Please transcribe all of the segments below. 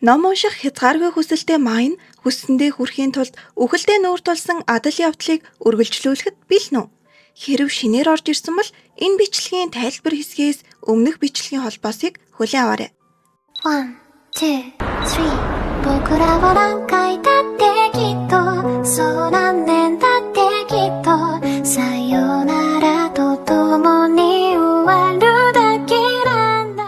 Ном унших хязгааргүй хүсэлтэй Майн хүссэндээ хүрэхийн тулд үхэлдээ нүүр тулсан адал явдлыг үргэлжлүүлэхэд бэлэн үү? Хэрэв шинээр орж ирсэн бол энэ бичлэгийн тайлбар хэсгээс өмнөх бичлэгийн холбоосыг хүлээн аваарай. 1, 2, 3僕らは何回だってきっとそう何年だってきっとさよならと共に終わるだけなんだ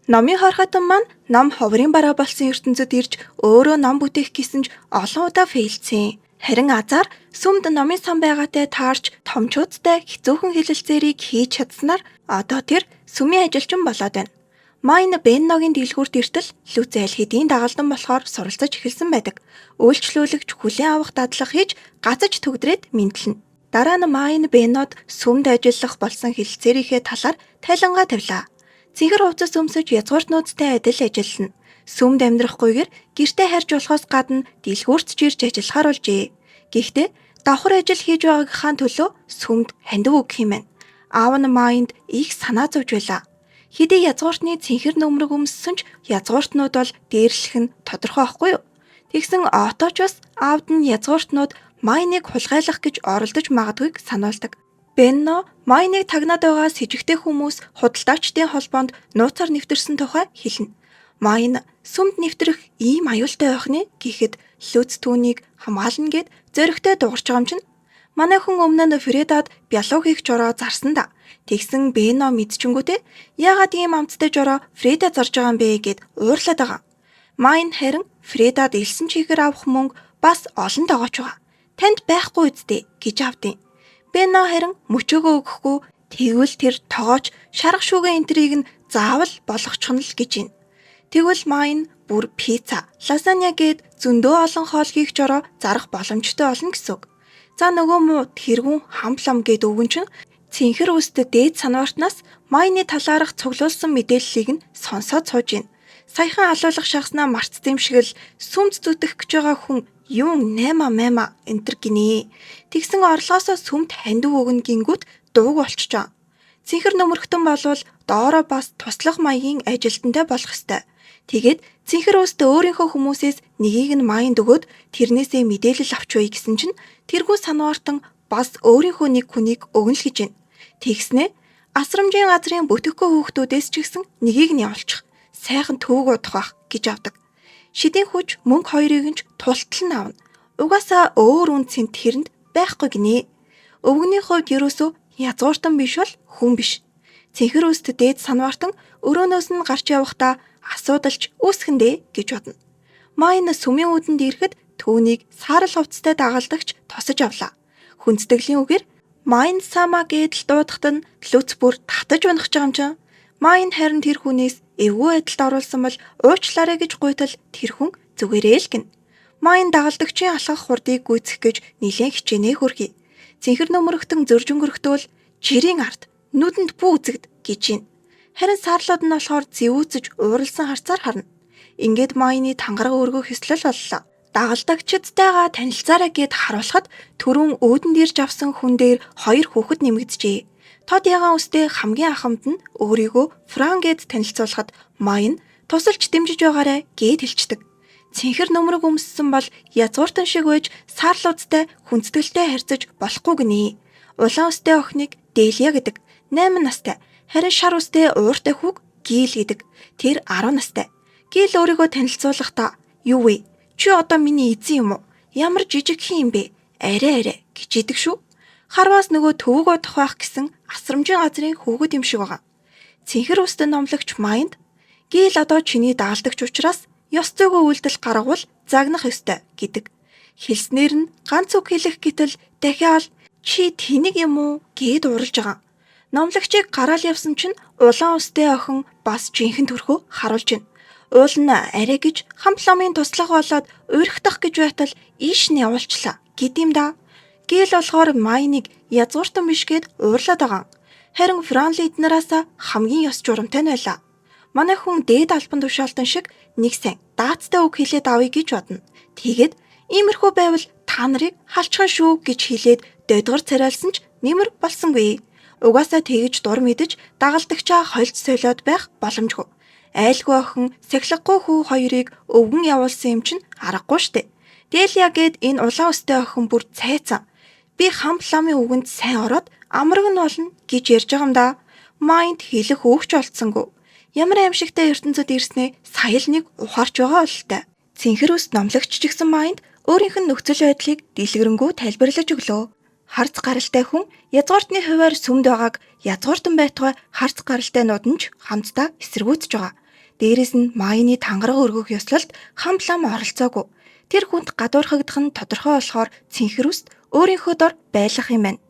Номын хорхотон маань ном ховрын бараа болсон ертөнцид ирж өөрөө ном бүтээх гэсэн ч олон удаа фейлцсэн. Харин Азар сүмд номын сан байгаатай таарч томчуудтай хэцүүхэн хэлэлцээрийг хийж чадсанаар одоо тэр сүмийн ажилчин болоод байна. Майн Бенногийн дэлгүүрт иртэл Лүц аль хэдийн дагалдан болохоор суралцаж эхэлсэн байдаг. Үйлчлүүлэгч хүлээн авах дадлага хийж гацаж төгдрээд мэдлэнэ. Дараа нь Майн Беннод сүмд ажиллах болсон хэлэлцээрийнхээ талаар тайлангаа тавилаа. Цэнхэр хувцас өмсөж язгууртнуудтай адил ажиллана. Сүмд амьдрахгүйгээр гэртээ харж болохоос гадна дэлгүүрт ч ирж ажиллахаар болжээ. Гэхдээ давхар ажил хийж байгаагийнхаа төлөө сүмд хандив өгөх юм байна. Аав нь Майнд их санаа зовж байлаа. Хэдий язгууртны цэнхэр нөмрөг өмссөн ч язгууртнууд бол дээрлэх нь тодорхой байхгүй юу? Тэгсэн Отооч бас аавд нь язгууртнууд Майныг хулгайлах гэж оролдож магадгүйг сануулдаг. Бенно Майныг тагнаад байгаа с ิจ гтэй хүмүүс худалдаачдын холбоонд нууцаар нэвтэрсэн тухай хэлнэ. Майн сүмд нэвтрэх ийм аюултай байх нь гэхэд Лүц түүнийг хамгаална гэд зөрөгтэй дуурч байгаа юм чинь. Манай хүн өмнө нь Фредад бялуу хийх жороо зарсан да. Тэгсэн Бенно мэдчингүүтээ яагаад ийм амттай жороо Фреда зарж байгаа юм бэ гэд уурлаад байгаа. Майн харин Фредад элсэн чигээр авах мөнгө бас олон тогооч байгаа. Танд байхгүй үсттэй гэж авдیں۔ Бенно харин мөчөөгөө өгөхгүй тэгвэл тэр тогооч шарах шүүгээ энтрийг нь заавал болгочих нь л гэж байна. Тэгвэл Майн бүр пицца, лазанья гээд зөндөө олон хоол хийх жороо зарах боломжтой болно гэсэн үг. За нөгөө муу тэргүүн хамлам гээд өвгөн чинь цэнхэр үстэд дээд санвартнаас Майны талаарх цуглуулсан мэдээллийг нь сонсоод сууж байна. Саяхан алуулах шахснаа мартсан юм шиг л сүмд зүтгэх гэж байгаа хүн юм 8 энтер гинэ. Тэгсэн орлогоосоо сүмд хандив өгнө гингүүт дууг болчихж байгаа. Цэнхэр нөмөрхтөн болвол доороо бас туслах маягийн ажилтнтай болох ёстой. Тэгээд цэнхэр үстэ өөрийнхөө хүмүүсээс нэгийг нь Майнд өгөөд тэрнээсээ мэдээлэл авч буй гэсэн чинь тэргүй санваартан бас өөрийнхөө нэг хүнийг өгнө л гэж байна. Тэгснэ асрамжийн газрын бүтэхгүй хүүхдүүдээс ч гэсэн нэгийг нь явуулчих. Сайхан төвөг удах байх гэж авдаг. Шидийн хүч мөнгө хоёрыг нь ч тултал нь авна. Угаасаа өөр үнцэнт хэрэнд байхгүй гинэ. Өвгөний хувьд ерөөсөө язгууртан биш бол хүн биш. Цэнхэр үст дээд санваартан өрөөнөөс нь гарч явахдаа асуудалч үүсгэндэ гэж бодно. Майн сүмийн үүдэнд ирэхэд түүнийг саарал хувцастай дагалдагч тосож авлаа. Хүндэтгэлийн үгээр Майн сама гэдэл дуудахад нь Лүц бүр татаж унах гэж байгаа юм чинь. Майн харин тэр хүнээс эвгүй байдалд оруулсан бол уучлаарай гэж гуйтал тэр хүн зүгээрээ л гин. Майн дагалдагчийн алхах хурдыг гүйцэх гэж нилээн хичээнээ хөрхий. Цэнхэр нөмөрхтөн зөрж өнгөрөхдөл жирийн ард нүдэнд бүү үзэгд гэж байна. Харин сарлууд нь болохоор зэвүүцэж ууралсан харцаар харна. Ингээд Майны тангараг өргөх ёслол боллоо. Дагалдагчдтайгаа танилцаарай гэд харуулхад түрүүн өөдөнд ирж авсан хүн дээр 2 хүүхэд нэмэгдэжээ. Тод ягаан үстэй хамгийн ахмад нь өөрийгөө Фран гэд танилцуулахад Майн тусалж дэмжиж байгаарай гэд хэлцдэг. Цэнхэр нөмрөг өмссөн бол язгууртан шиг байж сарлуудтай хүндэтгэлтэй харьцаж болохгүй гинэ. Улаан үстэй охиныг Делия гэдэг 8 настай, харин шар үстэй ууртай хүүг Гил гэдэг. Тэр 10 настай. Гил өөрийгөө танилцуулахдаа "Юу вэ? Чи одоо миний эзэн юм уу? Ямар жижигхэн юм бэ? Арай гэж идэг шүү." Харваас нөгөө төвөг удах байх гэсэн асрамжийн газрын хүүхэд юм шиг байгаа. Цэнхэр үстэн номлогч Майнд "Гил одоо чиний даалдагч учраас ёс зүйгүй үйлдэл гаргавал загнах ёстой" гэдэг. Хэлснээр нь ганц үг хэлэх гэтэл дахиад "Чи тэнийг юм уу?" гэд уралж байгаа. Номлогчийг гараал явсан чинь улаан үстэй охин бас жинхэнэ төрхөө харуулж байна. Уул нь арай гэж хампламын туслах болоод уурхтах гэж байтал ийш нь явуулчлаа гэдэм да. Гэл болохоор Майныг язгууртан биш гэд уурлаад байгаа. Харин Франли эднээс хамгийн ёс журамтай нь байлаа. Манай хүн дээд албан тушаалтан шиг нэг сайн даацтай үг хэлээд авъя гэж бодно. Тэгээд иймэрхүү байвал та нарыг халчхан шүү гэж хэлээд дөдгөр царайлсан ч нэмэр болсонгүй. Угаасаа тэгж дур мэдэж дагалдагчаа хольц солиод байх боломжгүй. айлгүй охин сахилгагүй хүү хоёрыг өвгөн явуулсан юм чинь аргагүй штэ. Делия гээд энэ улаан өстэй охин бүр цайцсан. Би хампламын үгэнд сайн ороод амраг нь болно гэж ярьж байгаа юм да. Майнд хэлэх өөгч олцсонгүй. Ямар аимшигтай ертөнцид ирснээ сая л нэг ухаарч байгаа бололтой. Цэнхэр ус номлогч ч гэсэн майнд өөрийнх нь нөхцөл байдлыг дэлгэрэнгүй тайлбарлаж өглөө. Харц гаралтай хүн язгууртны хувиар сүмд байгааг язгууртан байтугай харц гаралтайнууд нь ч хамтдаа эсэргүүцэж байгаа. Дээрээс нь майны тангараг өргөх ёслолд хамлам оролцоогүй. Тэр хүнд гадуурхагдах нь тодорхой болохоор цэнхэр уст өөрийнхөө дор байлгах юм байна.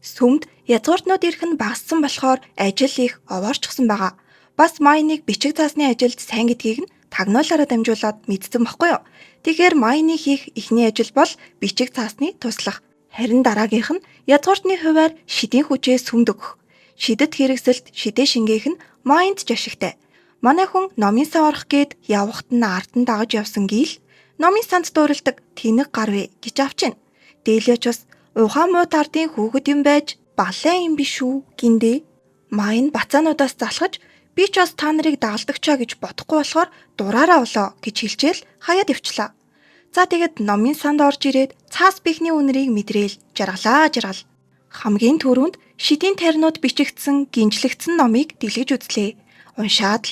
Сүмд язгууртнууд ирэх нь багассан болохоор ажил их овоорчсон байгаа. Бас майныг бичиг цаасны ажилд сайн гэдгийг нь тагнуулаараа дамжуулаад мэдсэн баггүй юу. Тэгэхээр майны хийх эхний ажил бол бичиг цаасны туслах. Харин дараагийнх нь язгууртны хувиар шидийн хүчээ сүмд өгөх. Шидэт хэрэгсэлт шидээ шингээх нь майнд ч ашигтай. Манай хүн номын сан орох гээд явхад нь ардан дагаж явсан гил номын санд дууралдаг тэнэг гар вэ гэж авч байна. Дээлиач бас ухаан муу тардын хүүхэд юм байж балай юм биш үү гиндэ. Майн бацаануудаас залхаж би ч бас та нарыг дагалдагчаа гэж бодохгүй болохоор дураараа олоо гэж хэлжээл хаяад өвчлээ. За тэгэд номын санд орж ирээд цаас бихний үнэрийг мэдрээл жаргалаа жаргал. Хамгийн түрүүнд шидийн таринууд бичигдсэн гинжлэгдсэн номыг дэлгэж үзлээ. Уншаад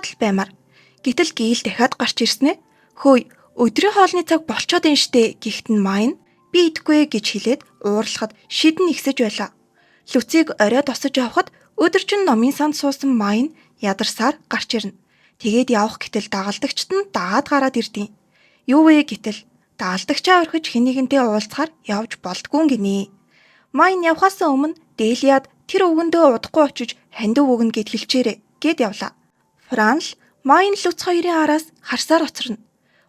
л баймар. Гэтэл гийл дахиад гарч ирснэ. Хөөе, өдрийн хоолны цаг болчоод энэ штэ гихт нь майн би идэхгүй гэж хэлээд уурлахад шид нь ихсэж байлаа. Лүцийг орой тосож явхад өдөржин номын санд суусан майн ядарсаар гарч ирнэ. Тэгээд явах гэтэл дагалдагчд нь дагаад гараад ирдیں۔ Юу вэ гэтэл дагалдагчаа орхиж хэнийгэнтэй уулзахаар явж болдгүй гинэ. Майн явхаас өмнө Делиад тэр өвгөндөө удахгүй очиж хандив өгнө гэд хэлчээрэй гэд явлаа. Франл Майн Лүц хоёрын араас харсаар оцорно.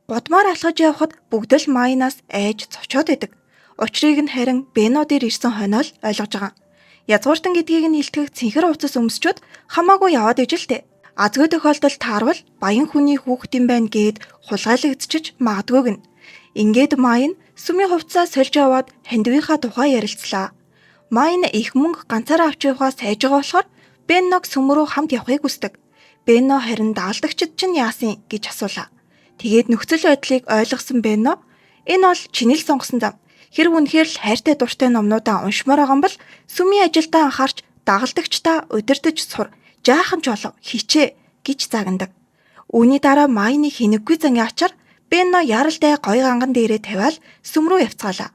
Гудмаар алхаж явхад бүгд л Майнаас айж цочоод идэг. Учрыг нь харин Бено дээр ирсэн хойноо л ойлгож байгаа. Язгууртан гэдгийг нь илтгэх цэнхэр хувцас өмсчүүд хамаагүй яваад иж л дээ. Азгүй тохиолдолд таарвал баян хүний хүүхэд юм байна гэд хулгайлагдчих магадгүй гэн. Ингээд Майн сүмийн хувцасаа сольж аваад хандивынхаа тухай ярилцлаа. Майн их мөнгө ганцаараа авч явахаас сайж байгаа болохоор Бенног сүм рүү хамт явахыг хүсдэг. Бенно харин даалдагчид чинь яасан гэж асуулаа. Тэгээд нөхцөл байдлыг ойлгосон Бенно энэ бол чиний л сонгосон зам. Хэрэг үнэхээр л хайртай дуртай номнуудаа уншмаар байгаа юм бол сүмийн ажилдаа анхаарч дагалдагчдаа удирдах сур. Жаахан ч болов хичээ гэж загнадаг. Үүний дараа Майны хинэггүй зангийн ачаар Бенно яралтай гой ганган дээрээ тавиал сүм рүү явцгаалаа.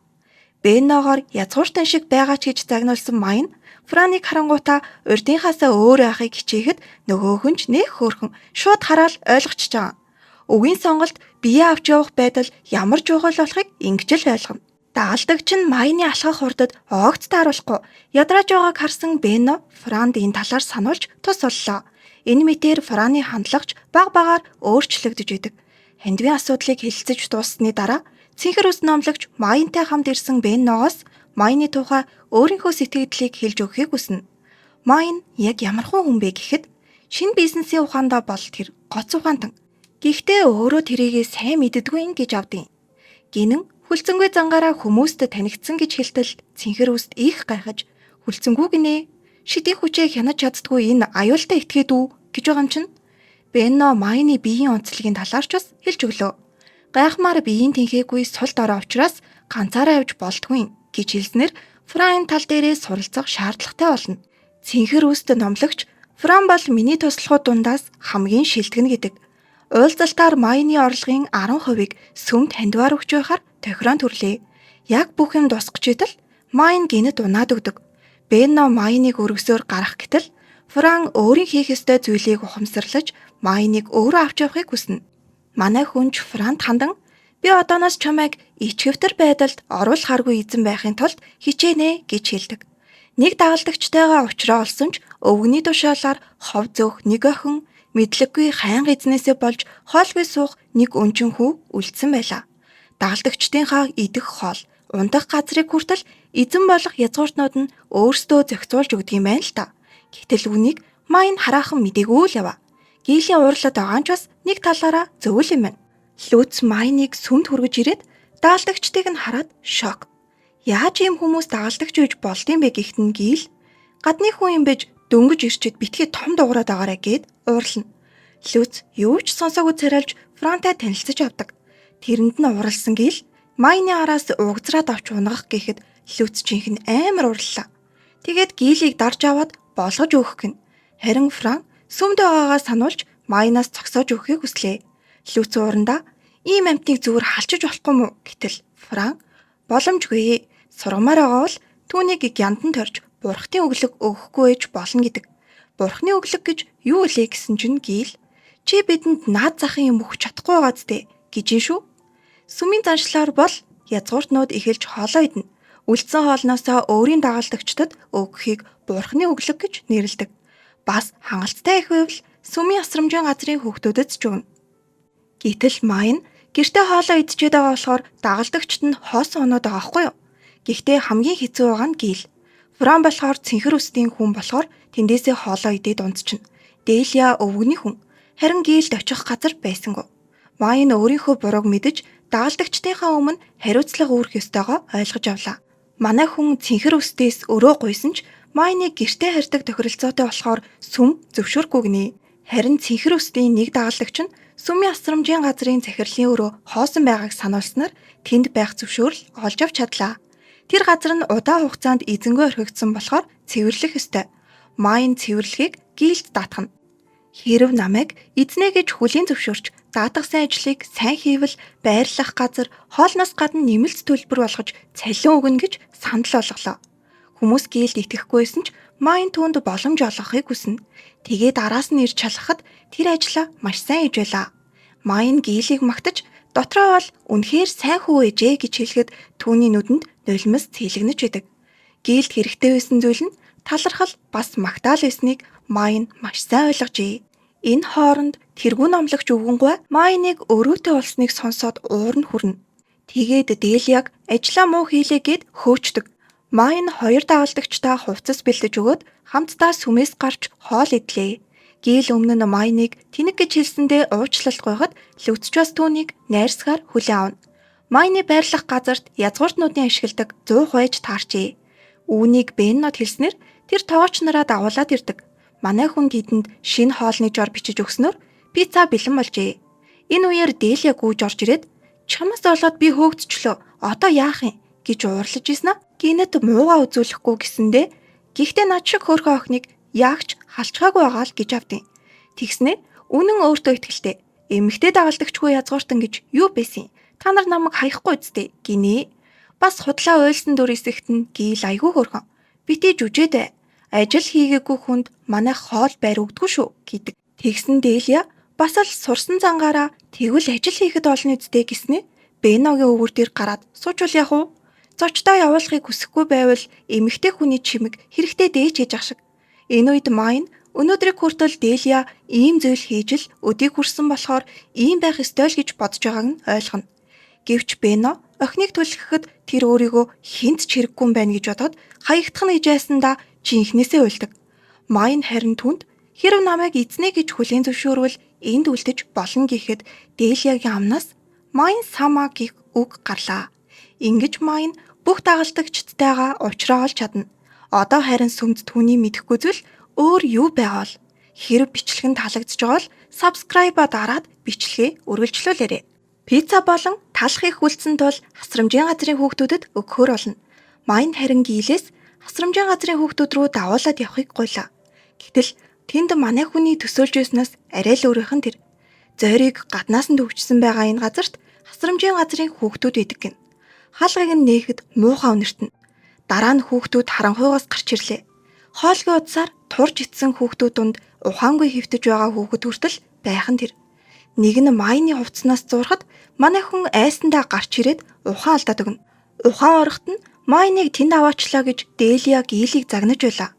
Бенногоор язгууртан шиг байгаа ч гэж загнуулсан Майн Франыг харангуйтаа урдынхаасаа өөр байхыг хичээхэд нөгөөх нь ч нэх хөөрхөн шууд хараад ойлгочихж байгаа. Өгийн сонголт бие авч явах байдал ямар жуухал болохыг ингэж л ойлгоно. Дагалдагч нь Майны алхах хурдад огт тааруулахгүй ядрааж байгааг харсан Бенно Франд энэ талаар сануулж тус боллоо. Энэ мэтээр Франы хандлагч баг багаар өөрчлөгдөж идэг. Хандивын асуудлыг хэлэлцэж дууссаны дараа цэнхэр ус номлогч Майнтай хамт ирсэн Бенногоос Майны тухай өөрийнхөө сэтгэлдлийг хэлж өгөхийг хүснэ. Майн яг ямар хүн бэ гэхэд шинэ бизнесийн ухаандаа бол тэр гоц ухаантан. Гэхдээ өөрөө тэрийгээ сайн мэддэггүй гэж авдیں۔ Гинэн хүлцэнгүй зангаараа хүмүүст танигдсан гэж хэлтэл цэнхэр үст их гайхаж хүлцэнгүй гинэ. Шидийн хүчээ хянаж чаддгүй энэ аюултай этгээд үү гэж байгаа юм чинь. Бенно Майны биеийн онцлогийн талаар ч бас хэлж өглөө. Гайхмаар биеийн тэнхээгүй сул дорой учраас ганцаараа явж болдгүй гэж хэлснээр Фрайн тал дээрээ суралцах шаардлагатай болно. Цэнхэр үст номлогч Фран бол миний туслахууд дундаас хамгийн шилтгэн гэдэг. Уйлзалтаар Майны орлогын 10%-ийг сүмд хандиваар өгч байхаар тохироон төрлөө. Яг бүх юм дуусгаж итэл Майн гинэд унаад өгдөг. Бенно Майныг өргөсөөр гарах гэтэл Фран өөрийн хийх ёстой зүйлийг ухамсарлаж Майныг өөрөө авч явахыг хүснэ. Манай хүнч Франт хандан би одооноос чамайг ичгэвтер байдалд оруулахааргүй эзэн байхын тулд хичээнэ гэж хэлдэг. Нэг дагалдагчтайгаа уулзраа олсон ч өвгөний тушаалаар хов зөөх нэг охин мэдлэггүй хайнга эзнээсээ болж хоолгүй суух нэг өнчин хүү үлдсэн байлаа. Дагалдагчдынхаа идэх хоол, ундах газрыг хүртэл эзэн болох язгууртнууд нь өөрсдөө зохицуулж өгдөг юм байна л та. Гэтэл үнийг Майн хараахан мдэггүй л яваа. Гийлэн уурлаад байгаа ч бас нэг талаараа зөвөл юм байна. Лүц Майныг сүмд хүргэж ирээд дагалдагчдыг нь хараад шок. Яаж ийм хүмүүс дагалдагч үйж болдсон бэ гэхт нь гийл гадны хүн юм бэж дөнгөж ирчээд битгий том дуурайд байгаарэ гэд уурлана. Люц юу ч сонсоогүй царайлж Франтай танилцаж авдаг. Тэрэнд нь уралсан гэл Майны араас угзраад авч унгах гэхэд Люц жинхэнэ амар урлаа. Тэгээд гийлийг дарж аваад болгож өөх гин. Харин Фран сүмд байгаагаа сануулж Майнаас зогсоож өгөхийг хүслээ. Люц уурандаа ийм амтныг зүгээр халчиж болохгүй мүү гэтэл Фран боломжгүй. Сургамаар байгаа бол түүнийг гяндан торж бурхтын өглөг өгөхгүй ээж болно гэдэг. Бурхны өглөг гэж юу вэ гэсэн чинь гийл чи бидэнд наад захын юм өгч чадахгүй байгаа зү гэж юм шүү. Сүмийн заншлаар бол язгууртнууд эхэлж хоолоо иднэ. Үлдсэн хоолноосоо өөрийн дагалдагчдад өгөхийг бурхны өглөг гэж нэрлэдэг. Бас хангалттай их байвал сүмийн асрамжийн газрын хүүхдүүдэд ч өгнө. Гэтэл Майн гэртээ хоолоо идчихэд байгаа болохоор дагалдагчд нь хоосон оноод байгаа байхгүй юу? Гэхдээ хамгийн хэцүү байгаа нь гийл. Фран болохоор цэнхэр үстийн хүн болохоор тэндээсээ хоолоо идээд унтчихна. Делия өвгөний хүн. Харин гийлд очих газар байсангүй. Майн өөрийнхөө бурууг мэдэж дагалдагчдынхаа өмнө хариуцлага үүрэх ёстойгоо ойлгож авлаа. Манай хүн цэнхэр үстээс өрөө гуйсан ч Майныг гэртээ харьдаг тохиролцоотой болохоор сүм зөвшөөрөхгүй гинэ. Харин цэнхэр үстийн нэг дагалдагч нь сүмийн асрамжийн газрын захирлын өрөө хоосон байгааг сануулснаар тэнд байх зөвшөөрөл олж авч чадлаа. Тэр газар нь удаан хугацаанд эзэнгүй орхигдсон болохоор цэвэрлэх ёстой. Майн цэвэрлэхийг гийлд даатгана. Хэрв намайг эзнээ гэж хүлийн зөвшөөрч даатгасан ажлыг сайн хийвэл байрлах газар хоолноос гадна нэмэлт төлбөр болгож цалин өгнө гэж санал болголоо. Хүмүүс гийлд итгэхгүйсэн ч Майн түүнд боломж олгохыг хүснэ. Тэгээд араас нь ирж чалахад тэр ажлаа маш сайн хийж байлаа. Майн гийлийг магтаж дотроо бол үнэхээр сайн хүү ээжээ гэж хэлэхэд түүний нүдэнд нулимс цэлэгнэж байдаг. Гийлд хэрэгтэй байсан зүйл нь талархал бас магтаал байсныг Майн маш сайн ойлгожээ. Энэ хооронд тэргүүн номлогч өвгөнгөө Майныг өрөөтэй болсныг сонсоод уур нь хүрнэ. Тэгээд Делияг ажлаа муу хийлээ гэд хөөчдөг. Майн хоёр дагалдагчтай хувцас бэлдэж өгөөд хамтдаа сүмээс гарч хоол идлээ. Гийл өмнө нь Майныг тэнэг гэж хэлсэндээ уучлалт гуйхад Люц ч бас түүнийг найрсгаар хүлээн авна. Майны байрлах газарт язгууртнуудын ашигладаг 100 хойж таарчээ. Үүнийг Беннод хэлснээр тэр тоогч нараа дагуулад ирдэг. Манай хүн тэдэнд шинэ хоолны жор бичиж өгснөөр пицца бэлэн болжээ. Энэ үеэр Делия гүйж орж ирээд чамаас болоод би хөөгдчлөө. Одоо яах юм гэж уурлаж ийсэн аа. Гинэд муугаа үзүүлэхгүй гэсэндээ гэхдээ над шиг хөөрхөн охиныг яагч халчгаагүй байгаа л гэж авдیں۔ Тэгснээ үнэн өөртөө итгэлтэй. Эмэгтэй дагалдагчгүй язгууртан гэж юу байсан? Та нар намайг хаяхгүй үсттэй гинэ. Бас худлаа ойлсон дүр эсэгт нь гийл айгүй хөөрхөн. Битээ жүжээд ажил хийгээгүй хүнд манай хоол байр өгдөггүй шүү гэдэг. Тэгсэн Делия бас л сурсан зангаараа тэгвэл ажил хийхэд олно үсттэй гэснээ Беногийн өвөр дээр гараад суучвал яах вэ? Зочдоо явуулахыг хүсэхгүй байвал эмэгтэй хүний чимэг хэрэгтэй дээж хийж ах шиг. Энэ үед Майн өнөөдрийг хүртэл Делия ийм зүйл хийж л өдийг хүрсэн болохоор ийм байх ёстой л гэж бодож байгааг нь ойлгоно. Гэвч Бено охиныг түлхэхэд тэр өөрийгөө хинт ч хэрэггүй юм байна гэж бодоод хаягдах нь ижээсэндаа жинхнээсээ уйлдаг. Майн харин түнд хэрв намайг эзнээ гэж хүлийн зөвшөөрвөл энд үлдэж болно гэхэд Делиягийн амнаас Майн сама гэх үг гарлаа. Ингэж Майн бүх дагалдагчдтайгаа уулзраа олж чадна. Одоо харин сүмд түүний мэдэхгүй зүйл өөр юу байгаа бол хэрв бичлэг нь таалагдж байгаа бол subscribe-а дараад бичлэгээ үргэлжлүүлээрэй. Пицца болон талах их үлдсэн тул асрамжийн газрын хүүхдүүдэд өгөхөр болно. Майн харин гийлээс асрамжийн газрын хүүхдүүд рүү давуулаад явахыг гуйлаа. Гэтэл тэнд манай хүний төсөөлж байснаас арай л өөрийнх нь тэр. Зойрыг гаднаас нь төвчсөн байгаа энэ газарт асрамжийн газрын хүүхдүүд идэг гин. Хаалгыг нь нээхэд муухай үнэртэн. Дараа нь хүүхдүүд харанхуйгаас гарч ирлээ. Хоолгийн удсаар турж ицсэн хүүхдүүд донд ухаангүй хөвтөж байгаа хүүхэд хүртэл байхан тэр. Нэг нь Майны хувцснаас зуурхад манай хүн айсандаа гарч ирээд ухаан алдаад өгнө. Ухаан орохт нь Майныг тэнд аваачлаа гэж Делия гийлийг загнаж байлаа.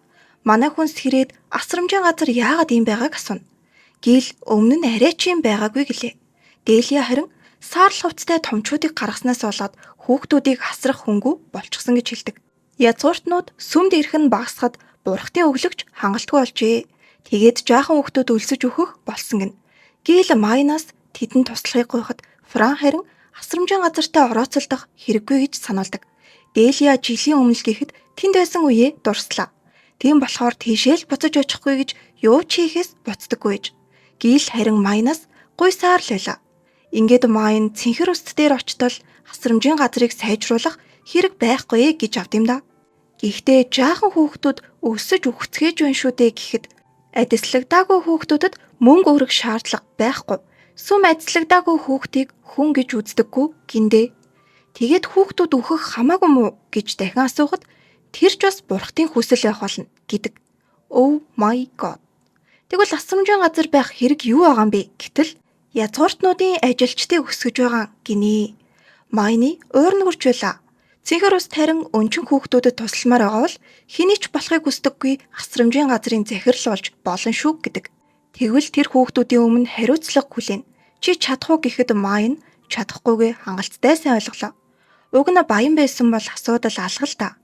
Манай хүн сэрээд асрамжийн газар яагаад ийм байгааг асууна. Гийл өмнө нь арай ч юм байгаагүй гэлээ. Делия харин саарл хувцтай томчуудыг гаргаснаас болоод хүүхдүүдийг асрах хөнгүү болчихсон гэж хэлдэг. Язгууртнууд сүмд ирэх нь багасхад бурхтын өглөгч хангалтгүй болжээ. Тэгээд жаахан хүүхдүүд өлсөж өөхөх болсон гин. Гийл Майнаас тэдэнд туслахыг гуйхад Фран харин асрамжийн газартаа орооцолдох хэрэггүй гэж сануулдаг. Делия жилийн өмнө л гэхэд тэнд байсан үеэ дурслаа. Тийм болохоор тийшээ л буцаж очихгүй гэж юу ч хийхээс буцдаггүй гэж. Гийл харин Майнаас гуйсаар л байлаа. Ингээд Майн цэнхэр үст дээр очтол хасрамжийн газрыг сайжруулах хэрэг байхгүй гэж авд юм да. Гэхдээ жаахан хүүхдүүд өсөж үхцгээж байна шүү дээ гэхэд адислагдаагүй хүүхдүүдэд мөнгө өргөх шаардлага байхгүй. Сүм адислагдаагүй хүүхдийг хүн гэж үздэггүй гиндэ. Тэгээд хүүхдүүд өөхөх хамаагүй мүү гэж дахин асуухад тэр ч бас бурхтын хүсэл байх болно гэдэг. Oh my god. Тэгвэл асрамжийн газар байх хэрэг юу байгаа юм бэ гэтэл язгууртнуудын ажилчдыг өсгөж байгаа гинэ. Майны уурн хурж байлаа. Цэнхэр ус тарин өнчин хүүхдүүдэд тусламар байгаа бол хэний ч болохыг хүсдэггүй асрамжийн газрын захирал болж болно шүү гэдэг. Тэгвэл тэр хүүхдүүдийн өмнө хариуцлага хүлээн. Чи чадах уу гэхэд Майн чадахгүйгээ хангалттай сайн ойлголоо. Уг нь баян байсан бол асуудал алга л та.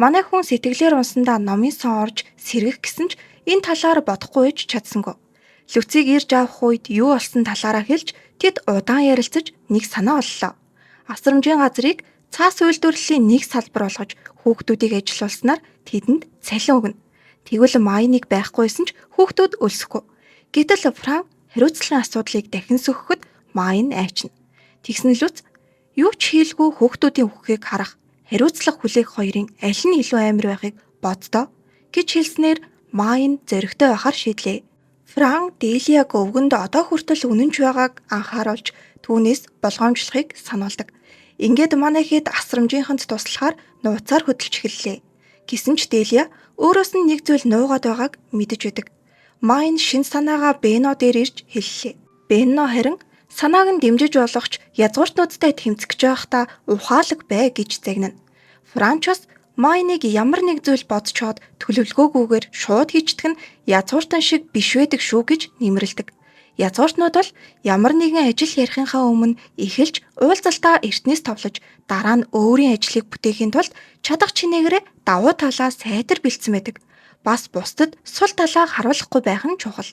Манай хүн сэтгэлээр унсандаа номын сон орж сэргэх гэсэн ч энэ талаар бодохгүй ч чадсангүй. Лүцийг ирж авах үед юу болсон талаараа хэлж тэд удаан ярилцаж нэг санаа оллоо. Асрамжийн газрыг цаас үйлдвэрлэлийн нэг салбар болгож хүүхдүүдийг ажилуулснаар тэдэнд цалин өгнө. Тэгвэл Майныг байхгүйсэн ч хүүхдүүд өлсөхгүй. Гэтэл Франк хариуцлагын асуудлыг дахин сөхөхөд Майн айчна. Тэгсэн лүц юу ч хийлгүй хүүхдүүдийн үххийг харах, хариуцлага хүлээх хоёрын аль нь илүү амар байхыг боддоо гэж хэлснээр Майн зөрөгтэй байхаар шийдлээ. Франк Делияг өвгөнд одоо хүртэл үнэнч байгааг анхааруулж түүнээс болгоомжлохыг сануулдаг. Ингээд манай хэд асрамжийнханд туслахаар нууцаар хөдөлж эхэллээ. Гэсэн ч Делия өөрөөс нь нэг зүйл нуугаад байгааг мэдэж байдаг. Майн шин санаагаа Бено дээр ирж хэллээ. Бено харин санааг нь дэмжиж болгоч язгууртнуудтай тэмцэж байхдаа ухаалаг бай гэж загнана. Франчос Майныг ямар нэг зүйл бодцоод төлөвлөгөөгүйгээр шууд хийчихдэг нь язгууртан шиг биш байдаг шүү гэж нэмэрлэдэг. Язгууртнууд бол ямар нэгэн ажил ярихынхаа өмнө эхэлж уулзалтаа эртнээс товлож дараа нь өөрийн ажлыг бүтээхийн тулд чадах чинээгээрээ давуу талаа сайтар бэлдсэн байдаг. Бас бусдад сул талаа харуулахгүй байх нь чухал.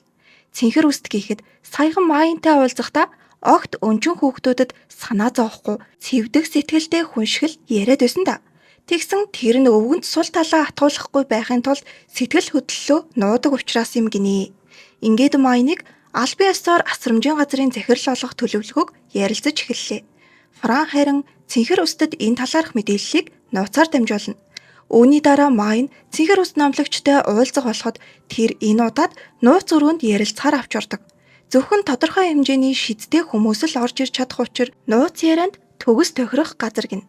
Цэнхэр үст гэхэд саяхан Майнтай уулзахдаа огт өнжин хүүхдүүдэд санаа зовохгүй цэвдэг сэтгэлтэй хүн шиг л яриад байсан да. Тэгсэн тэр нь өвгөнд сул талаа атгуулахгүй байхын тулд сэтгэл хөдлөлөө нуудаг учраас юм гинэ. Ингээд Майныг албан ёсоор асрамжийн газрын захирал болох төлөвлөгөөг ярилцаж эхэллээ. Франк харин цэнхэр үстэд энэ талаарх мэдээллийг нууцаар дамжуулна. Үүний дараа Майн цэнхэр үст номлогчтой уулзах болоход тэр энэ удаад нууц өрөөнд ярилцахаар авч ордог. Зөвхөн тодорхой хэмжээний шидтэй хүмүүс л орж ирж чадах учраас нууц ярианд төгс тохирох газар гин.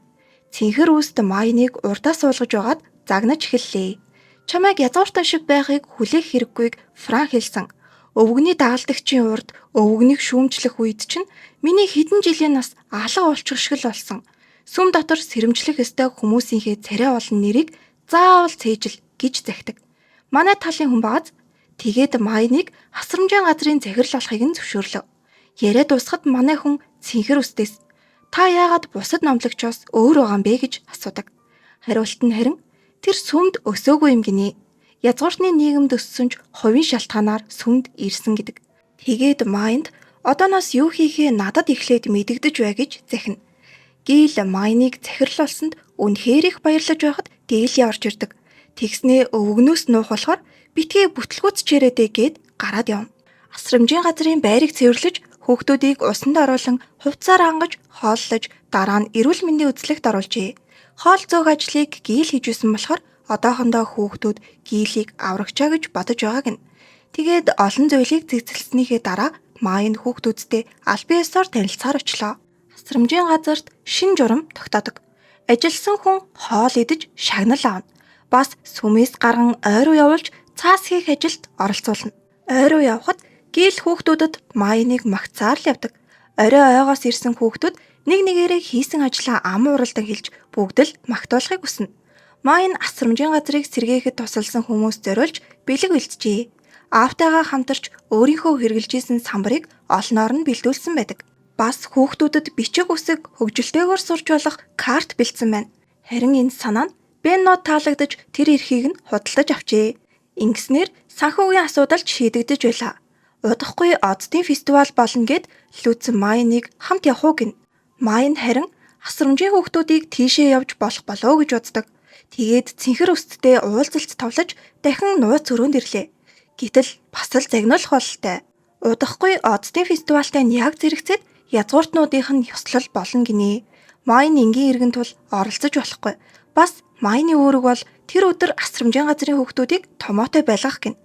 Цэнхэр үст Майныг урдаа суулгаж байгаад загнаж эхэллээ. Чамайг язгууртан шиг байхыг хүлээх хэрэггүйг Франк хэлсэн. Өвгөний дагалдагчийн урд өвгөнийг шүүмжлэх үед чинь миний хэдэн жилийн нас алга болчих шиг л болсон. Сүм дотор сэрэмжлэх ёстой хүмүүсийнхээ царай олон нэрийг заавал цээжил гэж захидаг. Манай талын хүн бааз тэгээд Майныг хасрамжийн газрын захирал болохыг нь зөвшөөрлөө. Яриа дуусахад манай хүн цэнхэр үстээс та яагаад бусад номлогчоос өөр байгаа юм бэ гэж асуудаг. Хариулт нь харин тэр сүмд өсөөгүй юм гинэ. Язгууртны нийгэмд өссөн ч хувийн шалтгаанаар сүмд ирсэн гэдэг. Тэгээд Майнд одооноос юу хийхээ надад эхлээд мэдэгдэж бай гэж захина. Гийл Майныг захирлуулсанд үнэхээр их баярлаж байхад Дели орж ирдэг. Тэгснээ өвгнөөс нуух болохоор битгий бүтлгүүцчээрээдээ гээд гараад явна. Асрамжийн газрын байрыг цэвэрлэж хүүхдүүдийг усанд оруулан хувцсаар хангаж хооллож дараа нь эрүүл мэндийн үзлэгт оруулжээ. Хоол зөөх ажлыг Гийл хийжсэн болохоор одоохондоо хүүхдүүд Гийлийг аврагчаа гэж бодож байгааг нь. Тэгээд олон зүйлийг зэгцэлснийхээ дараа Майн хүүхдүүдтэй албан ёсоор танилцахаар очлоо. Асрамжийн газарт шин журам тогтоодог. Ажилсан хүн хоол идэж шагнал авна. Бас сүмээс гарган ойр руу явуулж цаас хийх ажилд оролцуулна. Ойр руу явхад Гийл хүүхдүүдэд Майныг магтсаар л явдаг. Орой ойгоос ирсэн хүүхдүүд нэг нэгээрээ хийсэн ажлаа ам уралдан хэлж бүгд л магтуулахыг хүснэ. Майн асрамжийн газрыг сэргээхэд тусалсан хүмүүс зориулж бэлэг бэлтжээ. Аавтайгаа хамтарч өөрийнхөө хэрэгжилжсэн самбарыг олноор нь бэлдүүлсэн байдаг. Бас хүүхдүүдэд бичиг үсэг хөгжилтэйгээр сурч болох карт бэлдсэн байна. Харин энэ санаа нь Бенно таалагдж тэр эрхийг нь худалдаж авчээ. Ингэснээр санхүүгийн асуудалд шийдэгдэж байлаа. Удахгүй оддын фестивал болно гэд Лүц Майныг хамт явах уу гин. Майн харин асрамжийн хүүхдүүдийг тийшээ явж болох болоо гэж боддог. Тэгээд цэнхэр үсттэй уулзалт товлож дахин нууц өрөөнд ирлээ. Гэтэл бас л загнуулах бололтой. Удахгүй оддын фестивальтай нь яг зэрэгцээд язгууртнуудынх нь ёслол болно гинэ. Майн энгийн иргэн тул оролцож болохгүй. Бас Майны үүрэг бол тэр өдөр асрамжийн газрын хүүхдүүдийг томоотой байлгах гин.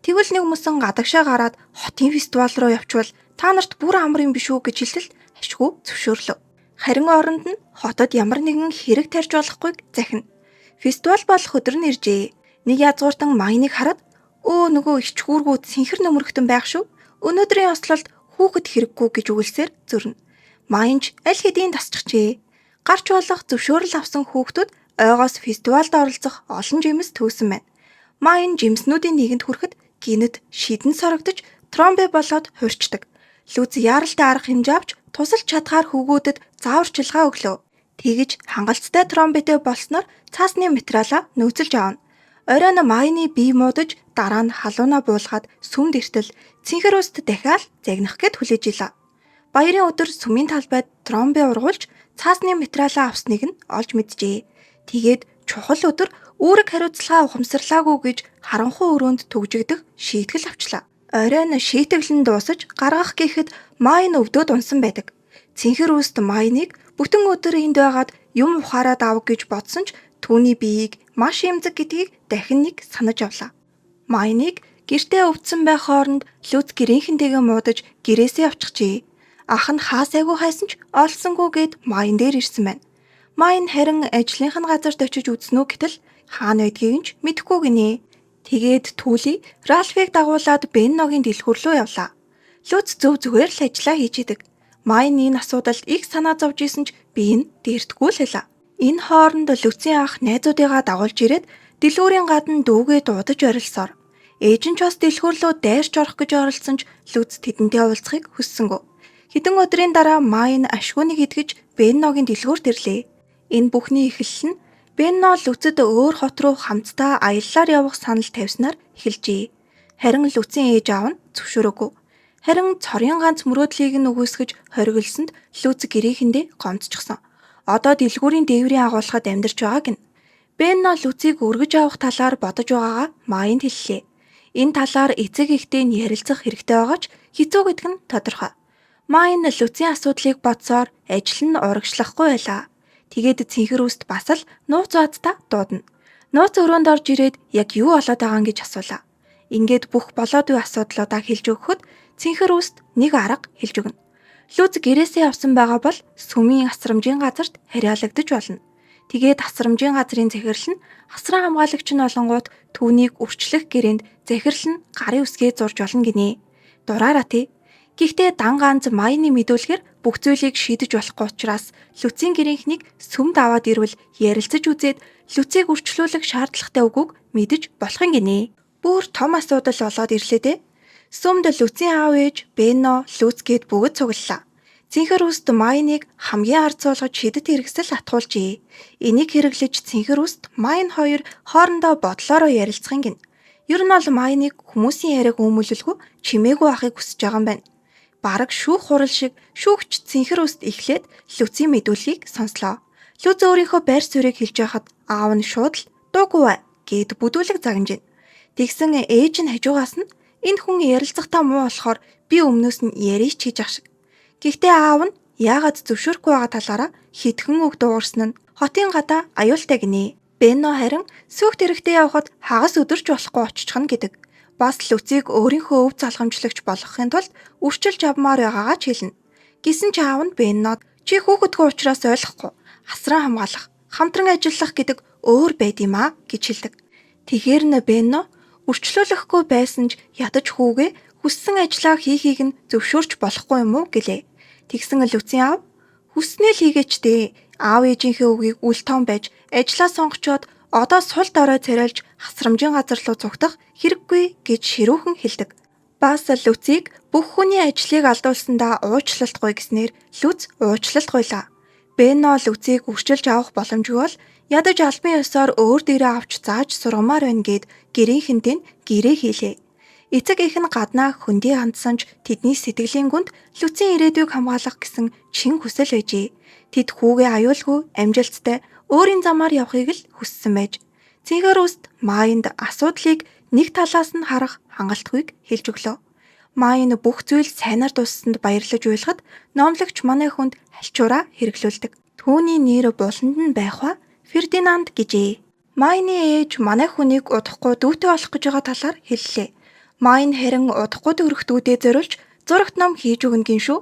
Тэгвэл нэг хүмүүс гадагшаа гараад хотын фестивал руу явчвал та нарт бүр амар юм биш үү гэж хэлтэл ашгүй зөвшөөрлөв. Харин оронд нь хотод ямар нэгэн хэрэг тарьж болохгүйг захина. Фестивал болох өдөр нь иржээ. Нэг язгууртан Майныг хараад "Өө нөгөө ич хүүргүүд синхэр нөмрөгтөн байх шүү. Өнөөдрийн ослолд хүүхэд хэрэггүй" гэж үгэлсээр зөрнө. Майнч аль хэдийн тасчихжээ. Гарч болох зөвшөөрөл авсан хүүхдүүд ойгоос фестивалд оролцох олон жимс төвсөн байна. Майн жимснүүдийн нэгэнд хүрэхэд гинэд шидэн сорогдож тромбе болоод хуурчдаг. Лүз яаралтай арга хэмжээ авч тусалж чадхаар хүүгүүдэд зааварчилгаа өглөө. Тэгж хангалттай тромбетэй болсноор цаасны материалаа нөөцөлж аавна. Оройн Майны бие муудаж дараа нь халуунаа буулгаад сүмд иртэл цэнхэр үст дахиад загнах гэд хүлээж илаа. Баярын өдөр сүмийн талбайд тромбе ургуулж цаасны материалаа авсныг нь олж мэджээ. Тэгээд чухал өдөр үүрэг хариуцлага ухамсарлаагүй гэж харанхуй өрөөнд төгжигдэх шийтгэл авчлаа. Оройн шийтгэл нь дуусаж гаргах гэхэд Майн өвдөд унсан байдаг. Цэнхэр үст Майныг бүтэн өдөр энд байгаад юм ухаарад авах гэж бодсон ч түүний биеийг маш эмзэг гэдгийг дахин нэг санаж авлаа. Майныг гэртээ өвдсөн байх хооронд Лүз гэрийнхэнтэйгээ муудаж гэрээсээ авчихжээ. Ах нь хаасайгүй хайсан ч олсонгүй гээд Майн дээр ирсэн байна. Майн харин ажлынх нь газарт очиж үзнэ үү гэтэл хаана байдгийг нь ч мэдэхгүй гинэ. Тэгээд Түүли Ральфыг дагуулад Бенногийн дэлгүүр рүү явлаа. Лүз зөв зүгээр л ажиллаа хийж идэг. Майн энэ асуудалд их санаа зовж исэн ч би энэ дэртгүй л хэлээ. Энэ хооронд Лүцийн ах найзуудыгаа дагуулж ирээд дэлгүүрийн гадна дүүгээ дуудаж орилсоор. Ээж нь ч бас дэлгүүр рүү дайрч орох гэж оролцсон ч Лүц тэдэнтэй уулзахыг хүссэнгүү. Хэдэн өдрийн дараа Майн ашгүйнэг идгэж Бенногийн дэлгүүрт ирлээ. Энэ бүхний эхлэл нь Бенно Лүцэд өөр хот руу хамтдаа аяллаар явах санал тавьснаар эхэлжээ. Харин Лүцийн ээж аав нь зөвшөөрөөгүй. Харин цорын ганц мөрөөдлийг нь үгүйсгэж хориглосонд Лүц гэрээхэндээ гомдчихсон. Одоо дэлгүүрийн дээврийн агуулгад амьдарч байгаа гин. Бенно Лүцийг өргөж авах талаар бодож байгаагаа Майнд хэллээ. Энэ талаар эцэг эхтэй нь ярилцах хэрэгтэй байгаа ч хэцүү гэдэг нь тодорхой. Майн Лүцийн асуудлыг бодсоор ажил нь урагшлахгүй байлаа. Тэгээд цэнхэр үст бас л нууц бадтай дуудана. Нууц өрөөнд орж ирээд яг юу болоод байгаа юм гэж асуулаа. Ингээд бүх болоод буй асуудлуудаа хэлж өгөхөд цэнхэр үст нэг арга хэлж өгнө. Лүз гэрээсээ явсан байгаа бол сүмийн асрамжийн газарт хариалагдаж болно. Тэгээд асрамжийн газрын захирал нь асран хамгаалагч нь олонгууд түүнийг үрчлэх гэрээнд захирал нь гарын үсгээ зурж болно гинэ. Дураараа тий. Гэхдээ дан ганц Майны мэдүүлэхээр бүх зүйлийг шийдэж болохгүй учраас Лүцийн гэрийнхнийг сүмд аваад ирвэл ярилцаж үзээд Лүцийг үрчлүүлэх шаардлагатай үгүйг мэдэж болох юм гинэ. Бүр том асуудал болоод ирлээ дээ. Сүмд Лүцийн аав ээж Бенно Лүц гээд бүгд цуглалаа. Цэнхэр үст Майныг хамгийн ард суулгаж шидэт хэрэгсэл атгуулжээ. Энийг хэрэглэж цэнхэр үст Майн хоёр хоорондоо бодлороо ярилцах гин. Ер нь бол Майныг хүмүүсийн яриаг өмүүлэлгүй чимээгүй ахыг хүсэж байгаа юм байна. Бараг шүүх хурал шиг шүүгч цэнхэр үст эхлээд Лүцийн мэдүүлгийг сонслоо. Лүц өөрийнхөө байр суурийг хэлж байхад аав нь шууд л "Дуугүй" гэд бүдүүлэг загнажээ. Тэгсэн ээж нь хажуугаас нь "Энэ хүн ярилцахтаа муу болохоор би өмнөөс нь яриж хийж ах шиг." Гэхдээ аав нь яагаад зөвшөөрөхгүй байгаа талаараа хитгэн үг дуугарсан нь хотын гадаа аюултай гинэ. Бенно харин сүхт хэрэгтэй явхад хагас өдөрч болохгүй очих нь гэдэг. Бас Лүцийг өөрийнхөө өв залгамжлагч болгохын тулд үрчилж авмаар байгаагаа ч хэлнэ. Гисэн ч аав нь Беннод "Чи хүүхэдгүй учраас ойлгохгүй. Асран хамгаалах, хамтран ажиллах гэдэг өөр байд юм аа" гэж хэлдэг. Тэгэхээр Бенно үрчлүүлэхгүй байсан ч ядаж хүүгээ хүссэн ажлаа хийхийг нь зөвшөөрч болохгүй юм уу гэлээ. Тэгсэн Лүцийн аав "Хүснээ л хийгээч дээ. Аав ээжийнхээ үгийг үл тоон байж ажлаа сонгочоод одоо сул дорой царайлж хасрамжийн газар руу цугтах хэрэггүй" гэж ширүүхэн хэлдэг. Бас Лүцийг бүх хүний ажлыг алдуулсандаа уучлалтгүй гэснээр Лүц уучлалт гуйлаа. Бенно Лүцийг үрчилж авах боломжгүй бол ядаж албан ёсоор өөр дээрээ авч зааж сургамаар байна гэд гэрийнхэнтэй нь гэрээ хийлээ. Эцэг эх нь гаднаа хөндий хандсан ч тэдний сэтгэлийн гүнд Лүцийн ирээдүйг хамгаалах гэсэн чин хүсэл байжээ. Тэд хүүгээ аюулгүй амжилттай өөрийн замаар явахыг л хүссэн байж. Цэнхэр үст Майнд асуудлыг нэг талаас нь харах хангалтгүйг хэлж өглөө. Майн бүх зүйл сайнаар дууссанд баярлаж уйлахад номлогч манай хүнд хальчуураа хэрэглүүлдэг. Түүний нэр буланд нь байхва Фердинанд гэжээ. Майны ээж манай хүнийг удахгүй дүүтэй болох гэж байгаа талаар хэллээ. Майн харин удахгүй төрөх дүүдээ зориулж зурагт ном хийж өгнө гин шүү.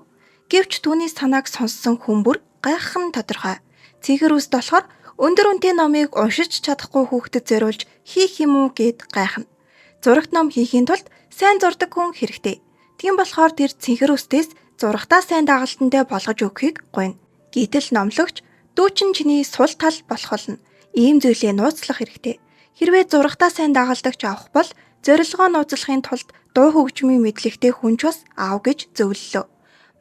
Гэвч түүний санааг сонссон хүн бүр гайхах нь тодорхой. Цэнхэр үст болохоор өндөр үнэтэй номыг уншиж чадахгүй хүүхдэд зориулж хийх юм уу гэд гайхна. Зурагт ном хийхийн тулд сайн зурдаг хүн хэрэгтэй. Тийм болохоор тэр цэнхэр үстээс зурагтаа сайн дагалдантай болгож өгөхийг гуйна. Гэтэл номлогч дүү чинь чиний сул тал болох болно. Ийм зүйлээ нууцлах хэрэгтэй. Хэрвээ зурагтаа сайн дагалдагч авах бол зорилгоо нууцлахын тулд дуу хөгжмийн мэдлэгтэй хүнч бас аав гэж зөвлөлөө.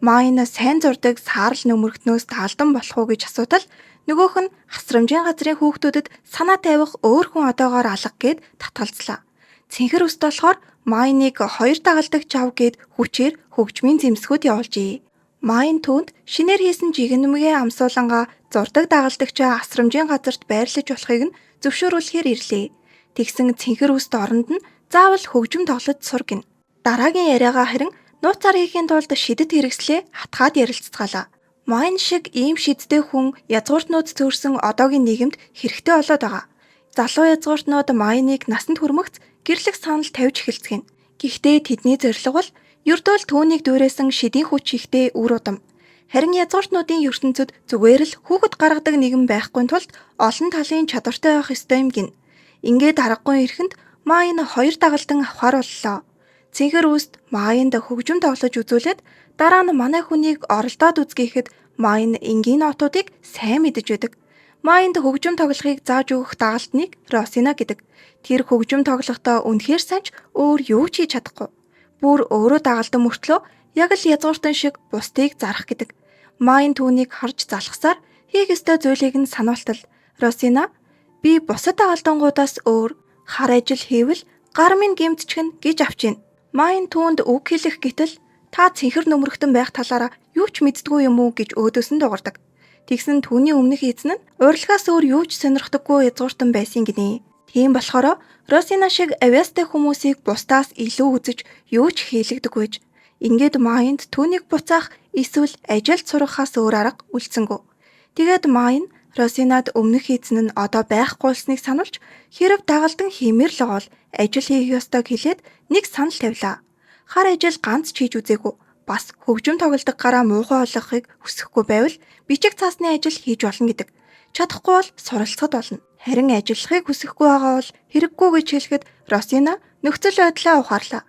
Майн сайн зурдаг саарл нөмөргтнөөс даалдан болох уу гэж асуудал нөгөөх нь хасрамжийн газрын хүүхдүүдэд санаа тавих өөр хүн одоогоор алга гэд татгалзлаа. Цэнхэр үст болохоор Майныг хоёр дагалдагч ав гэд хүчээр хөгжмийн зэмсгүүд явуулжээ. Майн түүнд шинээр хийсэн жигнэмгээ амсуулангаа зурдаг дагалдагчаа асрамжийн газарт байрлаж болохыг нь зөвшөөрүүлэхээр ирлээ. Тэгсэн цэнхэр үст оронд нь заавал хөгжим тоглож сур гин. Дараагийн яриагаа харин нууцаар хийхийн тулд шидэт хэрэгслээ хатгаад ярилцгаалаа. Майн шиг ийм шидтэй хүн язгууртнууд төрсэн одоогийн нийгэмд хэрэгтэй болоод байгаа. Залуу язгууртнууд Майныг насанд хүрмэгц гэрлэх санал тавьж эхэлцгэн. Гэхдээ тэдний зорилго бол ердөөл түүнийг дүүрээсэн шидийн хүч ихтэй үр удам. Харин язгууртнуудын ертөнцид зүгээр л хүүхэд гаргадаг нэгэн байхгүй тулд олон талын чадвартай байх ёстой юм гин. Ингээд аргагүй ирэхэнд Майн хоёр дагалдан авахар боллоо. Цэнхэр үст Майнд хөгжим тоглож үзүүлээд дараа нь манай хүнийг оролдоод үзгээхэд Майн энгийн нотуудыг сайн мэдэж байдаг. Майнд хөгжим тоглохыг зааж өгөх дагалдныг Росина гэдэг. Тэр хөгжим тоглохдоо үнэхээр санч өөр юу ч хийж чадахгүй. Бүр өөрөө дагалдан мөртлөө яг л язгууртан шиг бусдыг зарах гэдэг. Майн түүнийг харж залхсаар хийх ёстой зүйлийг нь сануултал. Росина би бусад дагалдангуудаас өөр хар ажил хийвэл гар минь гэмтчихнэ гэж авчина. Майн түүнд үг хэлэх гэтэл та цэнхэр нөмрөгтөн байх талаараа юу ч мэддэггүй юм уу гэж өөдөөс нь дуурдаг. Тэгсэн түүний өмнөх эзэн нь урилгаас өөр юу ч сонирхдаггүй язгууртан байсан гинэ. Тийм болохоор Росина шиг авьяастай хүмүүсийг бусдаас илүү үзэж юу ч хийлэгдэг байж. Ингээд Майнд түүнийг буцаах эсвэл ажилд сургахаас өөр арга үлдсэнгүү. Тэгээд Майн Росинад өмнөх эзэн нь одоо байхгүй болсныг сануулж хэрв дагалдан хиймээр л бол ажил хийх ёстойг хэлээд нэг санал тавилаа. Хар ажил ганц ч хийж үзээгүй. Бас хөгжим тоглодог гараа муухай болгохыг хүсэхгүй байвал бичиг цаасны ажил хийж болно гэдэг. Чадахгүй бол суралцахад болно. Харин ажиллахыг хүсэхгүй байгаа бол хэрэггүй гэж хэлэхэд Росина нөхцөл байдлаа ухаарлаа.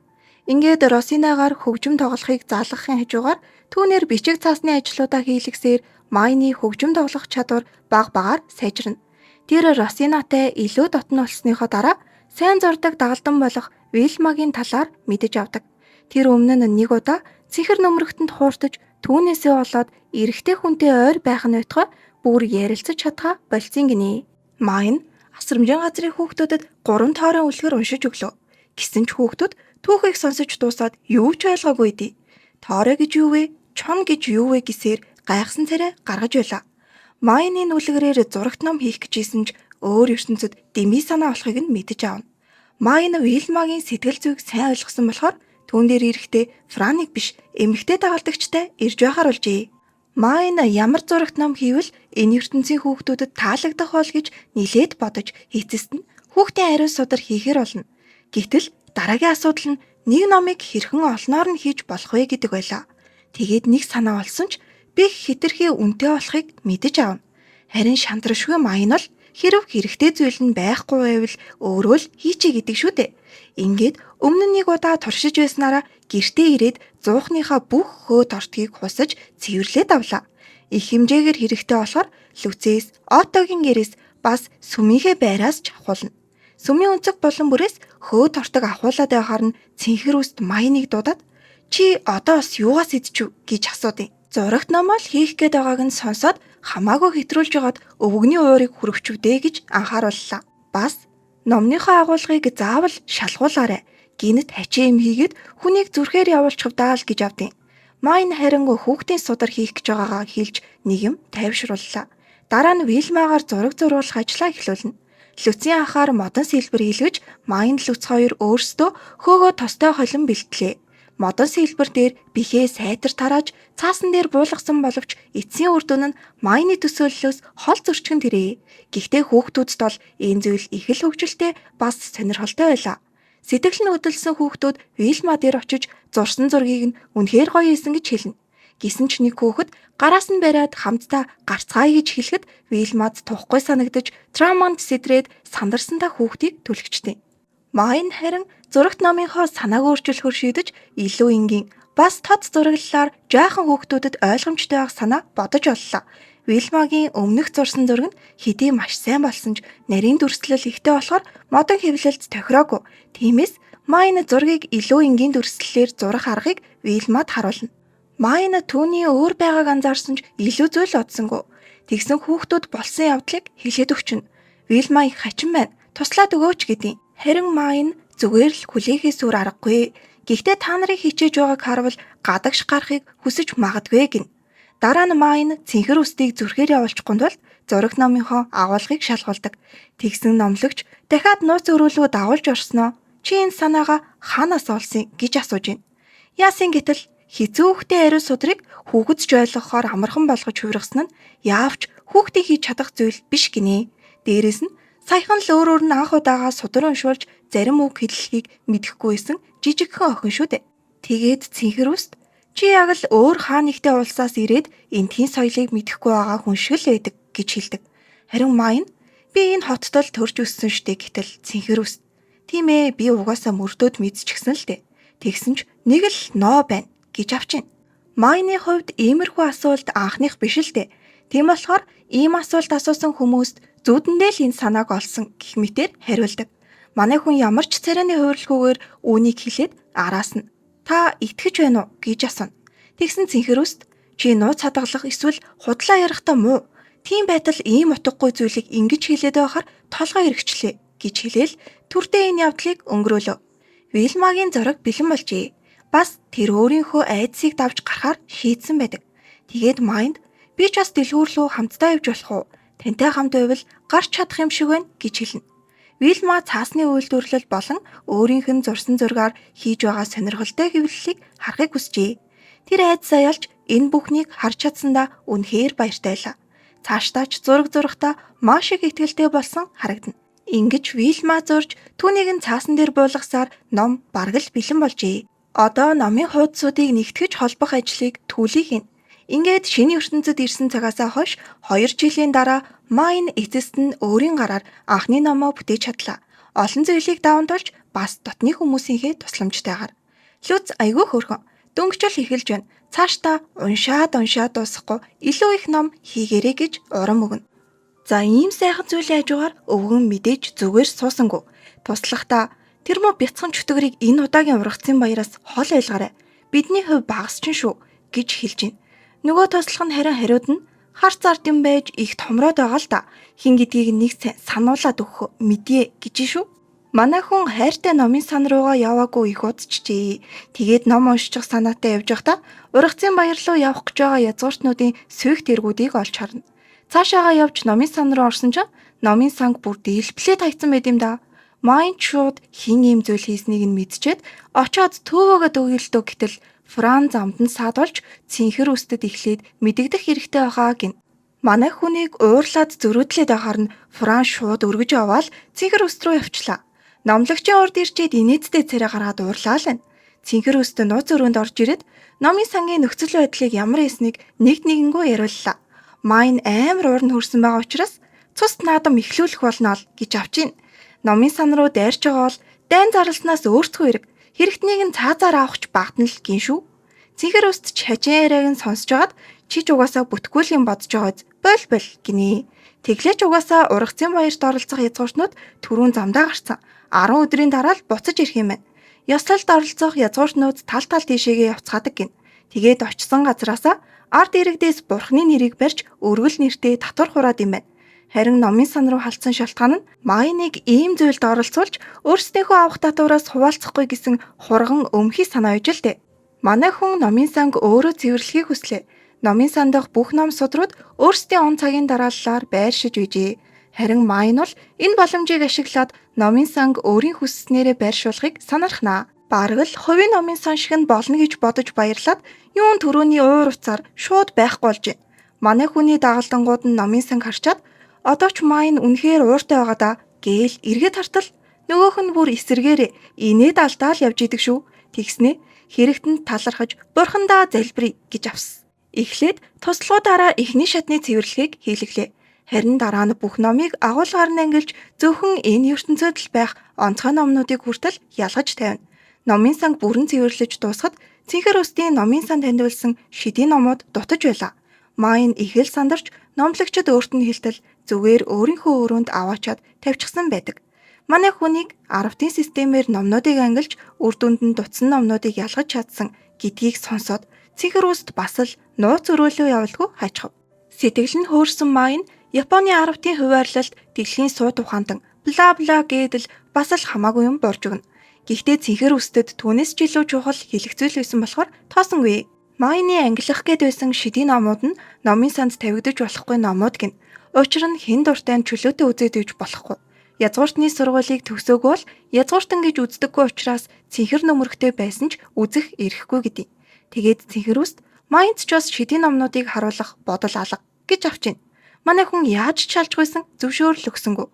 Ингээд Росинагаар хөгжим тоглохыг заалгахын хажуугаар түүнээр бичиг цаасны ажлуудаа хийлгэсээр Майны хөгжим тоглох чадвар баг багаар сайжирна. Тэр Росинатай илүү дотно болсныхоо дараа сайн зурдаг дагалдан болох Вильмагийн талаар мэдэж авдаг. Тэр өмнө нь нэг удаа цэнхэр нөмрөгтөнд хууртаж түүнээсээ болоод эрэгтэй хүнтэй ойр байх нь байтугай бүр ярилцаж чадхаа болцсон гинэ. Майн асрамжийн газрын хүүхдүүдэд 3 тоорын үлгэр уншиж өглөө. Гэсэн ч хүүхдүүд түүхийг сонсож дуусаад юу ч ойлгоогүй дээ. Тоорой гэж юу вэ? Чон гэж юу вэ гэсээр гайхсан царай гаргаж байлаа. Майны үлгэрээр зурагт ном хийх гэжсэн ч өөр ертөнцид дэмий санаа болохыг нь мэдэж аавна. Майн Вильмагийн сэтгэл зүйг сайн ойлгосон болохоор түүн дээр ирэхдээ Франик биш эмэгтэй дагалдагчтай ирж байхаар болжээ. Майн ямар зурагт ном хийвэл энэ ертөнцийн хүүхдүүдэд таалагдах бол гэж нилээд бодож эцэст нь хүүхдийн ариун судар хийхээр болно. Гэтэл дараагийн асуудал нь нэг номыг хэрхэн олноор нь хийж болох вэ гэдэг байлаа. Тэгээд нэг санаа олсон ч би хэтэрхий үнэтэй болохыг мэдэж аавна. Харин шантрашгүй Майн бол хэрв хэрэгтэй зүйл нь байхгүй байвал өөрөө л хийчээ гэдэг шүү дээ. Ингээд өмнө нэг удаа туршиж байснараа гэртээ ирээд зуухныхаа бүх хөө тортгийг хусаж цэвэрлээд авлаа. Их хэмжээгээр хэрэгтэй болохоор Люцээс, Отогийн гэрээс бас сүмийнхээ байраас ч авахулна. Сүмийн өнцөг болон бүрээс хөө тортог авахуулаад байхаар нь цэнхэр үст Майныг дуудаад чи одоо бас юугаас идчихв гэж асуудیں۔ Зурагт ном л хийх гээд байгааг нь сонсоод хамаагүй хэтрүүлж байгаад өвгөний уурыг хүрвчвдээ гэж анхаарууллаа. Бас номныхоо агуулгыг заавал шалгуулаарай. Гинт хачаа юм хийгээд хүнийг зүрхээр явуулчихвдаа л гэж авдیں۔ Майн харин хүүхдийн судар хийх гэж байгаагаа хэлж нэг юм тайвшрууллаа. Дараа нь Вильмагаар зураг зуруулах ажлаа эхлүүлнэ. Люцийн анхаар модон сэлбэр хийлгэж Майн Люц хоёр өөрсдөө хөөгөө тостой холин бэлтлээ. Модон сэлбэр дээр бихээ сайтар тарааж цаасан дээр буулгасан боловч эцсийн үр дүн нь Майны төсөөллөөс хол зөрчгөн тэрэ. Гэхдээ хүүхдүүдэд бол энэ зүйл их л хөвгөлтэй бас сонирхолтой байлаа. Сэтгэл нь хөдөлсөн хүүхдүүд Вильма дээр очиж зурсан зургийг нь үнэхээр гоё хийсэн гэж хэлнэ. Гисэн ч нэг хүүхэд гараас нь бариад хамтдаа гарцгаая гэж хэлэхэд Вильмад тухгүй санагдаж травманд сэтрээд сандарсандаа хүүхдийг түлхчтэй. Майн харин зурагт номынхоо санааг өөрчилөхөөр шийдэж илүү энгийн бас тод зураглалаар жаахан хүүхдүүдэд ойлгомжтой байх санаа бодож оллоо. Вильмагийн өмнөх зурсан зураг нь хэдий маш сайн болсон ч нарийн дүрслэл ихтэй болохоор модон хэвлэлд тохироогүй. Тиймээс Майн зургийг илүү энгийн дүрслэлээр зурах аргыг Вильмад харуулна. Майн түүний өөр байгааг анзаарсан ч илүү зүйл бодсонгүй. Тэгсэн хүүхдүүд болсон явдлыг хэлээд өгчнө. Вильма их хачин байна. Туслаад өгөөч гэдیں۔ Харин Майн зүгээр л хүлээхээс өөр аргагүй. Гэхдээ та нарын хичээж байгааг харвал гадагш гарахыг хүсэж магадгүй гин. Дараа нь Майн цэнхэр үстийг зүрхээр явуулчихгүй тул зураг номынхоо агуулгыг шалгуулдаг. Тэгсэн номлогч дахиад нууц өрөөлөө дагуулж орсноо чи энэ санаагаа хаанаас олсон гэж асууж байна. Яасын гэтэл хэцүү хүүхдийн ариун судрыг хүүхэдж ойлгохоор амархан болгож хувиргасан нь яавч хүүхдийн хийж чадах зүйл биш гинэ. Дээрээс нь саяхан л өөр нь анх удаага судар уншуулж зарим үг хэллэхийг мэдэхгүйсэн жижигхэн охин шүү дээ. Тэгээд цэнхэр үст чи яг л өөр хаа нэгтэй улсаас ирээд энтхийн соёлыг мэдэхгүй байгаа хүн шиг л байдаг гэж хэлдэг. Харин Майн би энэ хотод л төрж өссөн штэ гэтэл цэнхэр үст. Тийм ээ би угаасаа мөрдөөд мэдчихсэн л дээ. Тэгсэн ч нэг л ноо байна гэж авчин. Майны хувьд иймэрхүү асуулт анхных биш л дээ. Тийм болохоор ийм асуулт асуусан хүмүүст зүудэндээ л энэ санааг олсон гэх мэтээр хариулдаг. Манай хүн ямар ч царайны хувирлгүйгээр үүнийг хэлээд араас нь та итгэж байна уу гэж асууна. Тэгсэн цэнхэр үст чи нууц хадгалах эсвэл худлаа ярихдаа муу. Тийм байтал ийм утгагүй зүйлийг ингэж хэлээд байхаар толгой эргчлээ гэж хэлээл түрдээ энэ явдлыг өнгөрөөлөө. Вильмагийн зураг бэлэн болжээ. Бас тэр өөрийнхөө айдсыг давж гарахаар шийдсэн байдаг. Тэгээд Майнд би ч бас дэлгүүр рүү хамтдаа явж болох уу? Тантай хамт байвал гарч чадах юм шиг байна гэж хэлнэ. Вильма цаасны үйлдвэрлэл болон өөрийнх нь зурсан зургаар хийж байгаа сонирхолтой хэвлэлийг харахыг хүсжээ. Тэр айдсаа ялж энэ бүхнийг харж чадсандаа үнэхээр баяртай байлаа. Цаашдаа ч зураг зурхтаа маш их ихтгэлтэй болсон харагдана. Ингэж Вильма зурж түүнийг нь цаасан дээр буулгасаар ном бараг л бэлэн болжээ. Одоо номын хуудсуудыг нэгтгэж холбох ажлыг түлхий хийнэ. Ингээд шинэ ертөнцид ирсэн цагаасаа хойш 2 жилийн дараа Майн эцэст нь өөрийн гараар анхны номоо бүтээж чадлаа. Олон зүйлийг даван туулж бас дотны хүмүүсийнхээ тусламжтайгаар. Лүц айгүй хөөрхөн. Дөнгөжл эхэлж байна. Цаашдаа уншаад дуусахгүй илүү их ном хийгээрэй гэж урам өгнө. За ийм сайхан зүйлийн хажуугаар өвгөн мэдээж зүгээр суусангүй. Туслахдаа тэр мө бяцхан чөтгөрийг энэ удаагийн ургацын баяраас хол ойлгоорой. Бидний хувь багас ч шүү гэж хэлж байна. Нөгөө туслах нь харин хариуд нь харц ард юм байж их томроод байгаа л да. Хин гэдгийг нэг сануулад өгөх мэдээ гэж шүү. Манай хүн хайртай номын сан руугаа яваагүй их удажжээ. Тэгээд ном уншчих санаатай явж байхдаа ургацын баяр руу явах гэж байгаа язгууртнуудын сүйх тэргүүдийг олж харна. Цаашаагаа явж номын сан руу орсон чинь номын санг бүр дэлбэлээ тайцсан байд юм да. Майн шууд хин ийм зүйл хийснийг нь мэдчихэд очоод төвөөгөө дөгөөлтөө гэтэл Франц амтанд саадуулж цэнхэр үстэд эхлээд мэдэгдэх хэрэгтэй байгаа гин. Манай хүнийг уурлаад зөрүүдлээд байхаар нь Франц шууд өргөж аваад цэнхэр үст рүү явчлаа. Номлогчийн урд ирчээд инээдтэй царай гаргаад уурлаа л байна. Цэнхэр үст нууц өрөөнд орж ирээд номын сангийн нөхцөл байдлыг ямар хийснийг нэгэнгүү яриуллаа. Майн амар уурн хөрсөн байгаа учраас цуст наадам эхлүүлэх болно л гэж авчийн. Номын сан руу дайрч байгаа бол дайн зарлснаас өөртөө хэрэг. Хэрэгтнийг нь цаазаар авахч багтана л гин шүү. Цэнхэр үст ч хажин яриаг нь сонсож байгаад чи ч угаасаа бүтгүүл юм бодож байгааз бол гинэ. Тэглээч угаасаа ургацын баярт оролцох язгууртнууд түрүүн замдаа гарсан. 10 өдрийн дараа л буцаж ирэх юм байна. Ёслолд оролцох язгууртнууд тал тийшээгээ явцгаадаг гин. Тэгээд очсон газраасаа ард иргэдээс бурхны нэрийг барьж өргөл нэртэй татвар хураад юм байна. Харин номын сан руу халдсан шалтгаан нь Майныг ийм зүйлд оролцуулж өөрсдийнхөө авах татвараас хуваалцахгүй гэсэн хурган өмхий санаа үйж л дээ. Манай хүн номын санг өөрөө цэвэрлэхийг хүслээ. Номын сан дахь бүх ном судрууд өөрсдийн он цагийн дарааллаар байршиж үйжээ. Харин Майн бол энэ боломжийг ашиглаад номын санг өөрийн хүсснээрээ байршуулахыг санаархнаа. Бараг л хувийн номын сан шиг нь болно гэж бодож баярлаад юун төрөний уур уцаар шууд байхгүй болж байна. Манай хүний дагалдангууд нь номын санг харчаад одоо ч Майн үнэхээр ууртай байгаа да гээл эргээд тартал нөгөөх нь бүр эсэргээрээ инээд алдаал явж идэг шүү. Тэгснэ хэрэгтэнд талархаж бурхандаа залбирая гэж авсан. Эхлээд туслахуудаараа эхний шатны цэвэрлэгийг хийлгэлээ. Харин дараа нь бүх номыг агуулгаар нь ангилж зөвхөн энэ ертөнцид л байх онцгой номнуудыг хүртэл ялгаж тавина. Номын санг бүрэн цэвэрлэж дуусахад цэнхэр өстийн номын сан таньдуулсан шидийн номууд дутаж байлаа. Майн их л сандарч номлогчид өөрт нь хэлтэл зүгээр өөрийнхөө өрөөнд аваачаад тавьчихсан байдаг. Манай хүнийг 10-ын системээр номнуудыг ангилж үр дүнд нь дутсан номнуудыг ялгаж чадсан гэдгийг сонсоод цэнхэр үст бас л нууц өрөөлөө явуулгүй хайчхав. Сэтгэл нь хөөрсөн Майн Японы 10-ын хуваарлалт дэлхийн суу тухаантан бла бла гэдэл бас л хамаагүй юм борж өгнө. Гэхдээ цэнхэр үстэд түүнээс ч илүү чухал хэлэгцүүл байсан болохоор тоосонгүй. Майны ангилах гээд байсан шидийн номууд нь номын санд тавигдаж болохгүй номууд гин. Учир нь хэн дуртай нь чөлөөтэй үзээд иж болохгүй. Язгууртны сургуулийг төгсөөгүй бол язгууртан гэж үздэггүй учраас цэнхэр нөмөрхтэй байсан ч үзэх ирэхгүй гэдэг. Тэгээд цэнхэр үст Майнц ч бас шидийн номнуудыг харуулах бодол алга гэж авчина. Манай хүн яаж шалжгүйсэн зөвшөөрөл өгсөнгөө.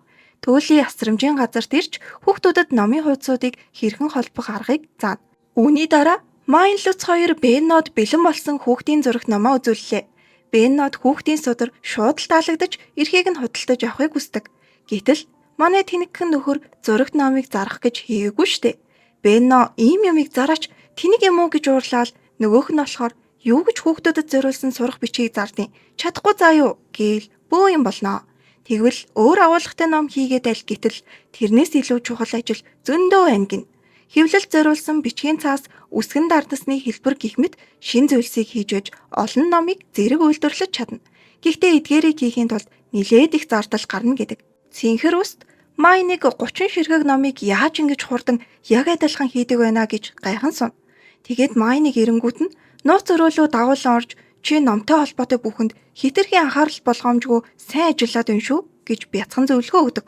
Төөлийн асрамжийн газарт ирж хүүхдүүдэд номын хуудсуудыг хэрхэн холбох аргыг заана. Үүний дараа Майн Луц 2 Беннод бэлэн болсон хүүхдийн зурагт номоо үзүүллээ. Беннод хүүхдийн судар шууд л таалагдаж эрхийг нь худалдаж авахыг хүсдэг. Гэтэл манай тэнэгхэн нөхөр зурагт номыг зарах гэж хийгээгүй штэ. Бенно ийм юмыг зараач тэнэг юм уу гэж уурлаад нөгөөх нь болохоор юу гэж хүүхдүүдэд зориулсан сурах бичгийг зардیں۔ Чадахгүй заа юу гээл бөө юм болно. Тэгвэл өөр агуулгатай ном хийгээд аль гэтэл тэрнээс илүү чухал ажил зөндөө байна гин. Хэвлэлд зориулсан бичгийн цаас үсгэн дардсны хэлбэр гэх мэт шин зүйлсийг хийж байж олон номыг зэрэг үйлдвэрлэж чадна. Гэхдээ эдгээрийг хийхийн тулд нилээд их зардал гарна гэдэг. Цэнхэр үст Майныг 30 ширхэг номыг яаж ингэж хурдан яг адилхан хийдэг байна гэж гайхан сум. Тэгээд Майныг эренгүүт нь нууц өрөөлөө дагуулan орж чи номтой холбоотой бүхэнд хитрхийн анхаарал болгоомжгүй сайн ажиллаад байна шүү гэж бяцхан зөвлөгөө өгдөг.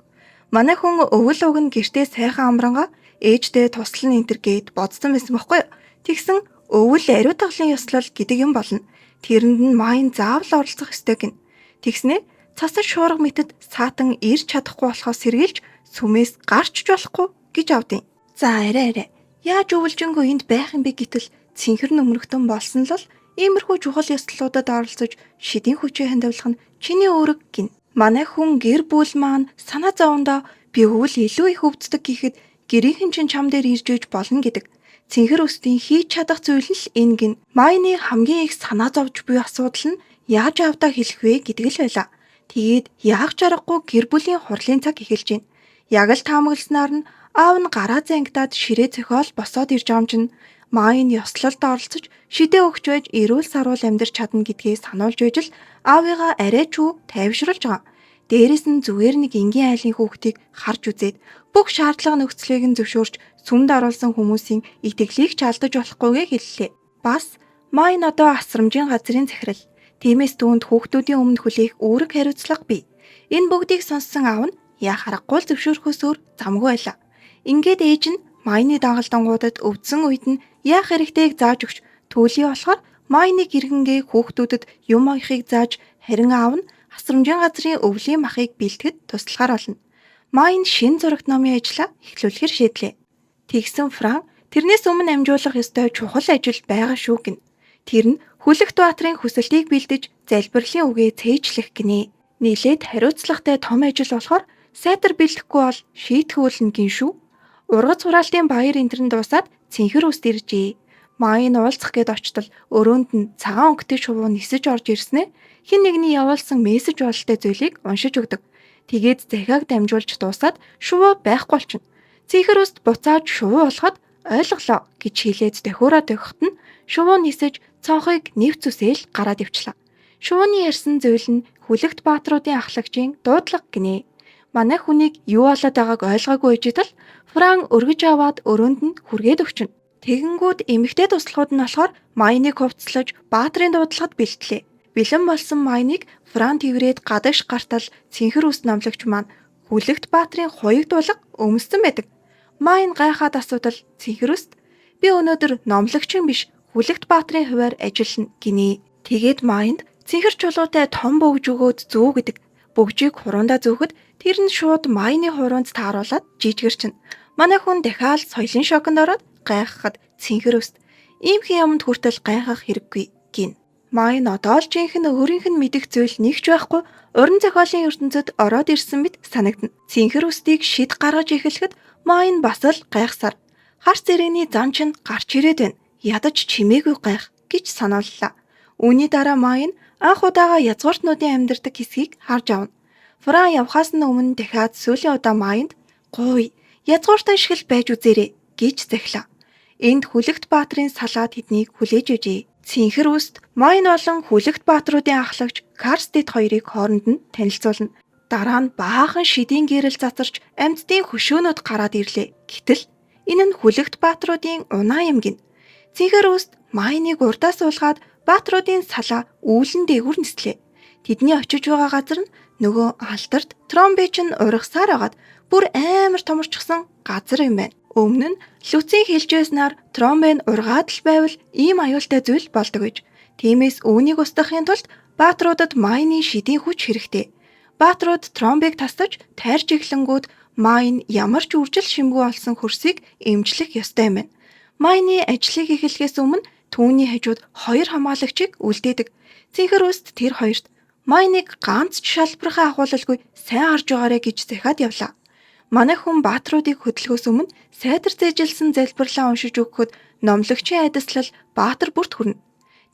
Манай хүн өвөл уг нь гэртээ сайхан амрангаа ээждээ туслан энтер гээд бодсон байсан байхгүй юу? Тэгсэн өвөл ариу таглын ёслол гэдэг юм болно. Тэрэнд нь Майн заавал оролцох ёстой гин. Тэгснэ цасан шуурга мэтэд саатан ирж чадахгүй болохоос сэргийлж сүмээс гарч болохгүй гэж авдیں۔ За арай. Яаж өвөлжингөө энд байх юм бэ гэтэл цэнхэр нөмрөгтөн болсон л иймэрхүү чухал ёслолуудад оролцож шидийн хүчээ хандивлах нь чиний үүрэг гин. Манай хүн гэр бүл маань санаа зовондоо би өвөл илүү их өвддөг гэхэд гэрийнхэн чинь чам дээр ирж иж болно гэдэг. Цэнхэр үстийн хийж чадах зүйл нь л энэ гин. Майны хамгийн их санаа зовж буй асуудал нь яаж авдаа хэлэх вэ гэдэг л байлаа. Тэгээд яах чаргагүй гэр бүлийн хурлын цаг эхэлж байна. Яг л таамагласнаар нь аав нь гараа зангидаад ширээ зохиол босоод ирж байгаа юм чинь Майн ёслолд оролцож шидээ өгч байж эрүүл саруул амьдарч чадна гэдгийг сануулж байж л аавыгаа арай ч тайвшруулж байгаа. Дээрээс нь зүгээр нэг энгийн айлын хүүхдийг харж үзээд бүх шаардлага нөхцөлийг нь зөвшөөрч сүмд оруулсан хүмүүсийн итгэлийг ч алдаж болохгүйгээ хэллээ. Бас Майн одоо асрамжийн газрын захирал. Тиймээс түүнд хүүхдүүдийн өмнө хүлээх үүрэг хариуцлага бий. Энэ бүгдийг сонссон аав нь яах аргагүй л зөвшөөрөхөөс өөр замгүй байлаа. Ингээд ээж нь Майны дагалдангуудад өвдсөн үед нь яах хэрэгтэйг зааж өгч түүлийн болохоор Майныг иргэнгээ хүүхдүүдэд юм оёхыг зааж харин аав нь асрамжийн газрын өвлийн махыг бэлтгэд туслахаар болно. Майн шин зурагт номын ажлаа эхлүүлэхээр шийдлээ. Тэгсэн Фран тэрнээс өмнө амжуулах ёстой чухал ажил байгаа шүү гин. Тэр нь Хүлэгт баатрын хүсэлтийг бэлдэж залбирлын үгээ цээжлэх гинэ. Нийлээд хариуцлагатай том ажил болохоор сайтар бэлдэхгүй бол шийтгэүүлнэ гин шүү. Ургац хураалтын баяр энтрэн дуусаад цэнхэр үст иржээ. Майн уулзах гээд очтол өрөөнд нь цагаан өнгөтэй шувуу нисэж орж ирснэ хэн нэгний явуулсан мессеж бололтой зүйлийг уншиж өгдөг. Тэгээд захиаг дамжуулж дуусаад шувуу байхгүй болчихно. Цэнхэр үст буцааж шувуу болоход ойлголоо гэж хэлээд дахиураа төгөхт нь шувуу нисэж цонхыг нэвц үсээл гараад ивчлаа. Шувууны ярьсан зүйл нь Хүлэгт баатруудын ахлагчийн дуудлага гинэ. Манай хүнийг юу болоод байгааг ойлгоогүй үедэл Фран өргөж аваад өрөөнд нь хүргээд өгчнө. Тэгэнгүүт эмэгтэй туслахууд нь болохоор Майныг хувцлаж баатрын дуудлагад бэлтлээ. Бэлэн болсон Майныг Фран тэрврээд гадагш гартал цэнхэр үс номлогч маань Хүлэгт баатрын хуйг дуулга өмссөн байдаг. Майн гайхаад асуудал цэнхэр үст Би өнөөдөр номлогчин биш, Хүлэгт Баатрын хувиар ажиллана гинэ. Тэгээд Майнд цэнхэр чулуутай том бөгж өгөөд зүү гэдэг. Бөгжийг хурундаа зөөхөд тэр нь шууд Майны хуруунд тааруулаад жижигэрчин. Манай хүн дахиад соёлын шоконд ороод гайхахад цэнхэр өст. Иймхэн юмд хүртэл гайхах хэрэггүй гин. Майн одоо л жинхэнэ өөрийнх нь мэдих зүйл нэгч байхгүй уран зохиолын ертөнцид ороод ирсэн мэт санагдана. Цэнхэр өстийг шид гаргаж эхлэхэд Майн бас л гайхсаар харц зэрэгний зан чинь гарч ирээд байна. Ядаж чимээгүй гайх гэж санааллаа. Үүний дараа Майн анх удаага язгууртнуудын амьдардаг хэсгийг харж авна. Фран явхаас нь өмнө дахиад сүүлийн удаа Майнд "Гуй, язгууртан шиг л байж үзээрэй" гэж захилаа. Энд Хүлэгт Баатрын салаад тэднийг хүлээж өгье. Цэнхэр үст Майн болон Хүлэгт Баатруудын ахлагч Карстед хоёрыг хооронд нь танилцуулна. Дараа нь баахан шидийн гэрэл цацарч амьтдын хөшөөнөд гараад ирлээ. Гэтэл энэ нь Хүлэгт Баатруудын унаа юм гин. Цэнхэр үст Майныг урдаа суулгаад Баатруудын салаа үүлэн дээгүр нислээ. Тэдний очиж байгаа газар нь нөгөө алдарт Тромбич нь ургасаар агаад бүр амар томорчсон газар юм байна. Өмнө нь Люцийн хэлжээснээр Тромбен ургаад л байвал ийм аюултай зүйл болдог гэж. Тиймээс үүнийг устгахын тулд Баатруудад Майны шидийн хүч хэрэгтэй. Баатрууд Тромбыг тасдаж тайрч эхлэнгүүд Майн ямар ч үржил шимгүй болсон хөрсийг эмчлэх ёстой юм байна. Майны ажлыг эхлэхээс өмнө түүний хажууд хоёр хамгаалагчийг үлдээдэг. Цэнхэр үст тэр хоёрт Майныг ганц ч шалбархаа агуулалгүй сайн харж байгаарэ гэж захиад явлаа. Манай хүн Баатруудыг хөдөлгөөс өмнө сайдар зээжилсэн залбирлаа уншиж өгөхөд номлогчийн айдаслал Баатар бүрт хүрнэ.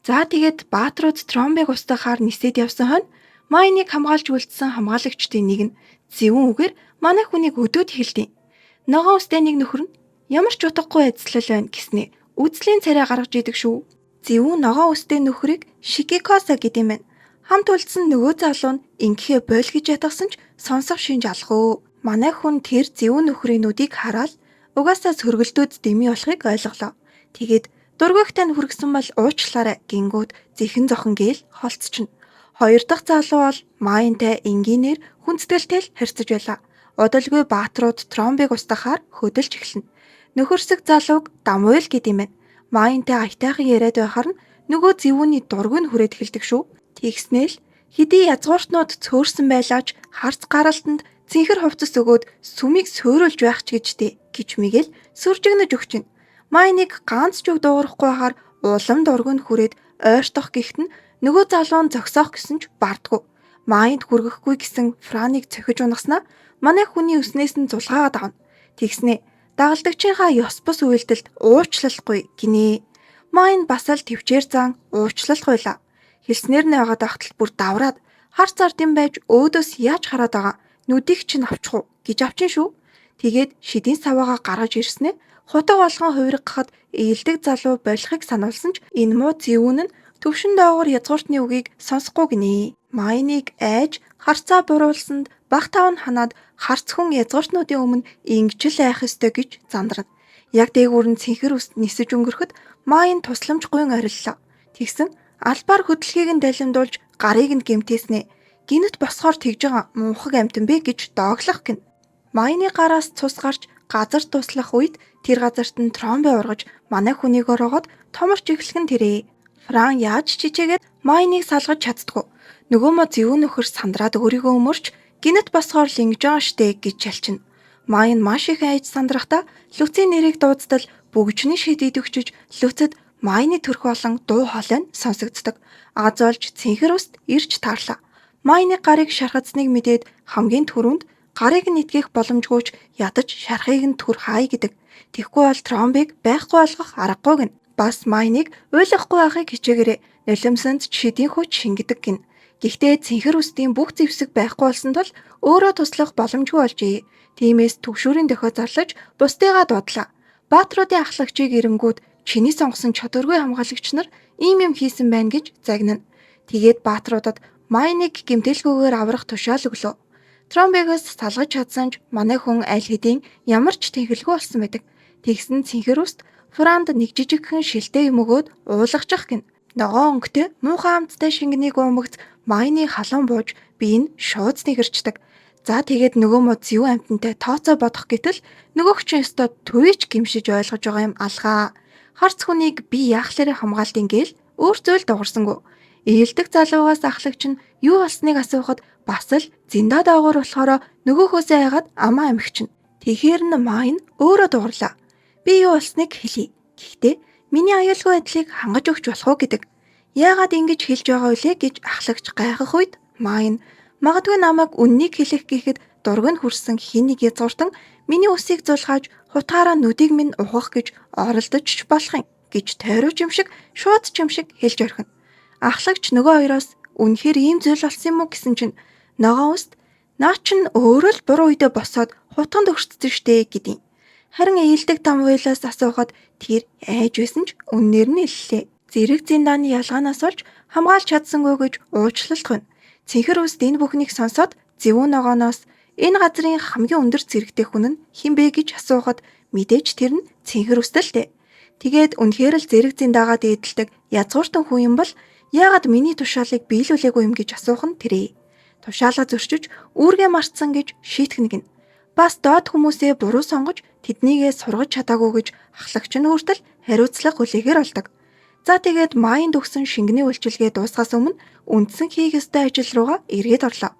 За тэгээд Баатрууд Тромбыг устгахаар нисээд явсан хойно Майныг хамгаалж үлдсэн хамгаалагчдын нэг нь зэвүүн үгээр манай хүнийг өдөөд хэлдэв. Ногоон үстэй нэг нөхөр нь ямар ч утгагүй айдаслал байна гэснээ үзлийн царай гаргаж идэг шүү. Зэвүүн ногоон үстэй нөхрийг Шикикоса гэдэг юм байна. Хамт үлдсэн нөгөө залуу нь ингэхээ бойл гэж ятгсан ч сонсох шинж алхав. Манай хүн тэр зэвүүн нөхрийн нүдийг хараад угаасаа сөргөлдөөд дэмий болохыг ойлголоо. Тэгээд дургүйгтай нь хүргэсэн бол уучлаарай гингүүд зэхэн зохон гээл холцчихно. Хоёр дахь залуу бол Майнтай энгийнээр хүндэтгэлтэй харьцаж байлаа. Удалгүй Баатрууд Тромбыг устгахаар хөдөлж эхэлнэ. Нөхөрсөг залууг Дамуйл гэдэг юм байна. Майнтай аятайхан яриад байхаар нь нөгөө зэвүүний дургүй нь хүрээд эхэлдэг шүү. Тэгснээл хэдий язгууртнууд цөөрсөн байлаач харц гаралтанд цэнхэр хувцас өгөөд сүмийг сөөрүүлж байх ч гэжтэй гэж мэгэл сүржигнэж өгч байна. Майныг ганц ч үг дуугарахгүй хахаар улам дургүй нь хүрээд ойртох гихт нь нөгөө залуу нь зогсоох гэсэн ч бардггүй. Майнд хүргэхгүй гэсэн Франыг цохиж унаснаа манай хүний өснөөс нь зулгаагаад авна. Тэгснээ дагалдагчийнхаа ёс бус үйлдэлд уучлалахгүй гинэ. Майн бас л төвчээр зан уучлалт хуйлаа. Хэлснээр нь байгаад ахтал бүр давраад харц ардын байж өөдөөс яаж хараад байгаа нүдийг чинь авчих уу гэж авчин шүү. Тэгээд шидийн саваагаа гаргаж ирснээр хутаг болгон хувиргахад ээлдэг залуу болохыг сануулсан ч энэ муу зэвүүн нь төвшин доогоор язгууртны үгийг сонсохгүй гинэ. Майныг айж харцаа буруулсанд баг тав нь ханаад харц хүн язгууртнуудын өмнө ингэжл айх ёстой гэж зандрана. Яг дээгүүр нь цэнхэр үст нисэж өнгөрөхөд Майн тусламж гуйн ориллоо. Тэгсэн албаар хөдөлгөөг нь далимдуулж гарыг нь гэмтээснэ. Гинэт босхоор тэгж байгаа муухаг амтан бэ гэж дооглох гин. Майны гараас цус гарч газар туслах үед тэр газарт нь Тромбе ургаж манай хүнийг ороогоод томорч эхлэх нь тэрээ. Фран яаж чичээгээд Майныг салгаж чаддгүй. Нөгөө мо зэвүүн нөхөр сандраад өөрийгөө өмөрч гинэт босхоор л ингэж байгаа штэ гэж чалчина. Майн маш их айж сандрахтаа Люцийн нэрийг дуудтал бөгжний шид идэгчж Люцэд Майны төрх болон дуу хоолой нь сонсогддог. Азуулж цэнхэр үст ирж таарлаа. Майны гарыг шархацныг мэдээд хамгийн түрүүнд гарыг нь итгэх боломжгүйч ядаж шархыг нь түр хаая гэдэг. Тэгхгүй бол Тромбыг байхгүй болгох аргагүй гин. Бас Майныг ойлгохгүй байхыг хичээгээрэй. Нулимсанд шидийн хүч шингэдэг гин. Гэхдээ цэнхэр үстийн бүх зэвсэг байхгүй болсон тул өөрөө туслах боломжгүй болжээ. Тиймээс төгшүүрийн дохио зарлаж бусдыгаа дуудлаа. Баатруудын ахлагчийг ирэнгүүд чиний сонгосон чадваргүй хамгаалагч нар ийм юм хийсэн байна гэж загнана. Тэгээд Баатруудад Майныг гэмтэлгүйгээр аврах тушаал өглөө. Тромбегоос салгаж чадсан ч манай хүн аль хэдийн ямар ч тэнхэлгүй болсон байдаг. Тэгсэн цэнхэр үст Франд нэг жижигхэн шилтэй юм өгөөд уулгачих гин. Ногоон өнгөтэй муухай амттай шингэнийг уумагц Майны халуун бууж би энэ шууц нэгэрчдэг. За тэгээд нөгөө мо зэв амтантай тооцоо бодох гэтэл нөгөөх чинь өстө төвөж гимшиж ойлгож байгаа юм алгаа. Харц хүнийг би яахлаараа хамгаалтын гээл өөр зүйл дуурсангүй. Ээлдэг залуугаас ахлагч нь юу болсныг асуухад бас л зиндаа доогуур болохоор нөгөөхөөсөө хайгаад амаа амигчна. Тэгэхээр нь Майн өөрөө дуурлаа. Би юу болсныг хэлье. Гэхдээ миний аюулгүй байдлыг хангаж өгч болох уу гэдэг. Яагаад ингэж хэлж байгаа вэ гэж ахлагч гайхах үед Майн магадгүй намайг үннийг хэлэх гэхэд дург нь хүрсэн хин нэг язгууртан миний үсийг зулгааж хутгаараа нүдийг минь ухах гэж оролдож болох юм гэж тойрооч юм шиг шууд ч юм шиг хэлж орхино. Ахлагч нөгөө хоёроос үнэхээр ийм зүйл болсон юм уу гэсэн чинь ногоон үст наа чин өөрөө л буруу үедээ босоод хутганд өрсөдсөн штэ гэдیں۔ Харин ээлдэг там уйлаас асуухад тэр айж байсан ч үннээр нь хэллээ. Зэрэг зиндааны ялгаанаас олж хамгаалж чадсангүй гэж уучлалт гэнэ. Цэнхэр үст энэ бүхнийг сонсоод зөвүүн ногооноос энэ газрын хамгийн өндөр зэрэгтэй хүн нь хэн бэ гэж асуухад мэдээж тэр нь цэнхэр үстэлтэй. Тэгээд үнэхээр л зэрэг зиндаагаа дээдэлдэг язгууртан хүн юм бол яагаад миний тушаалыг биелүүлээгүй юм гэж асуух нь тэрээ. Тушаалаа зөрчиж үүргээ мартсан гэж шийтгэн гин. Бас доод хүмүүсээ буруу сонгож тэднийгээ сургаж чадаагүй гэж ахлагч нь хүртэл хариуцлага хүлээгээр болдог. За тэгээд Майнд өгсөн шингэний үйлчилгээ дуусгаас өмнө үндсэн хийх ёстой ажил руугаа эргээд орлоо.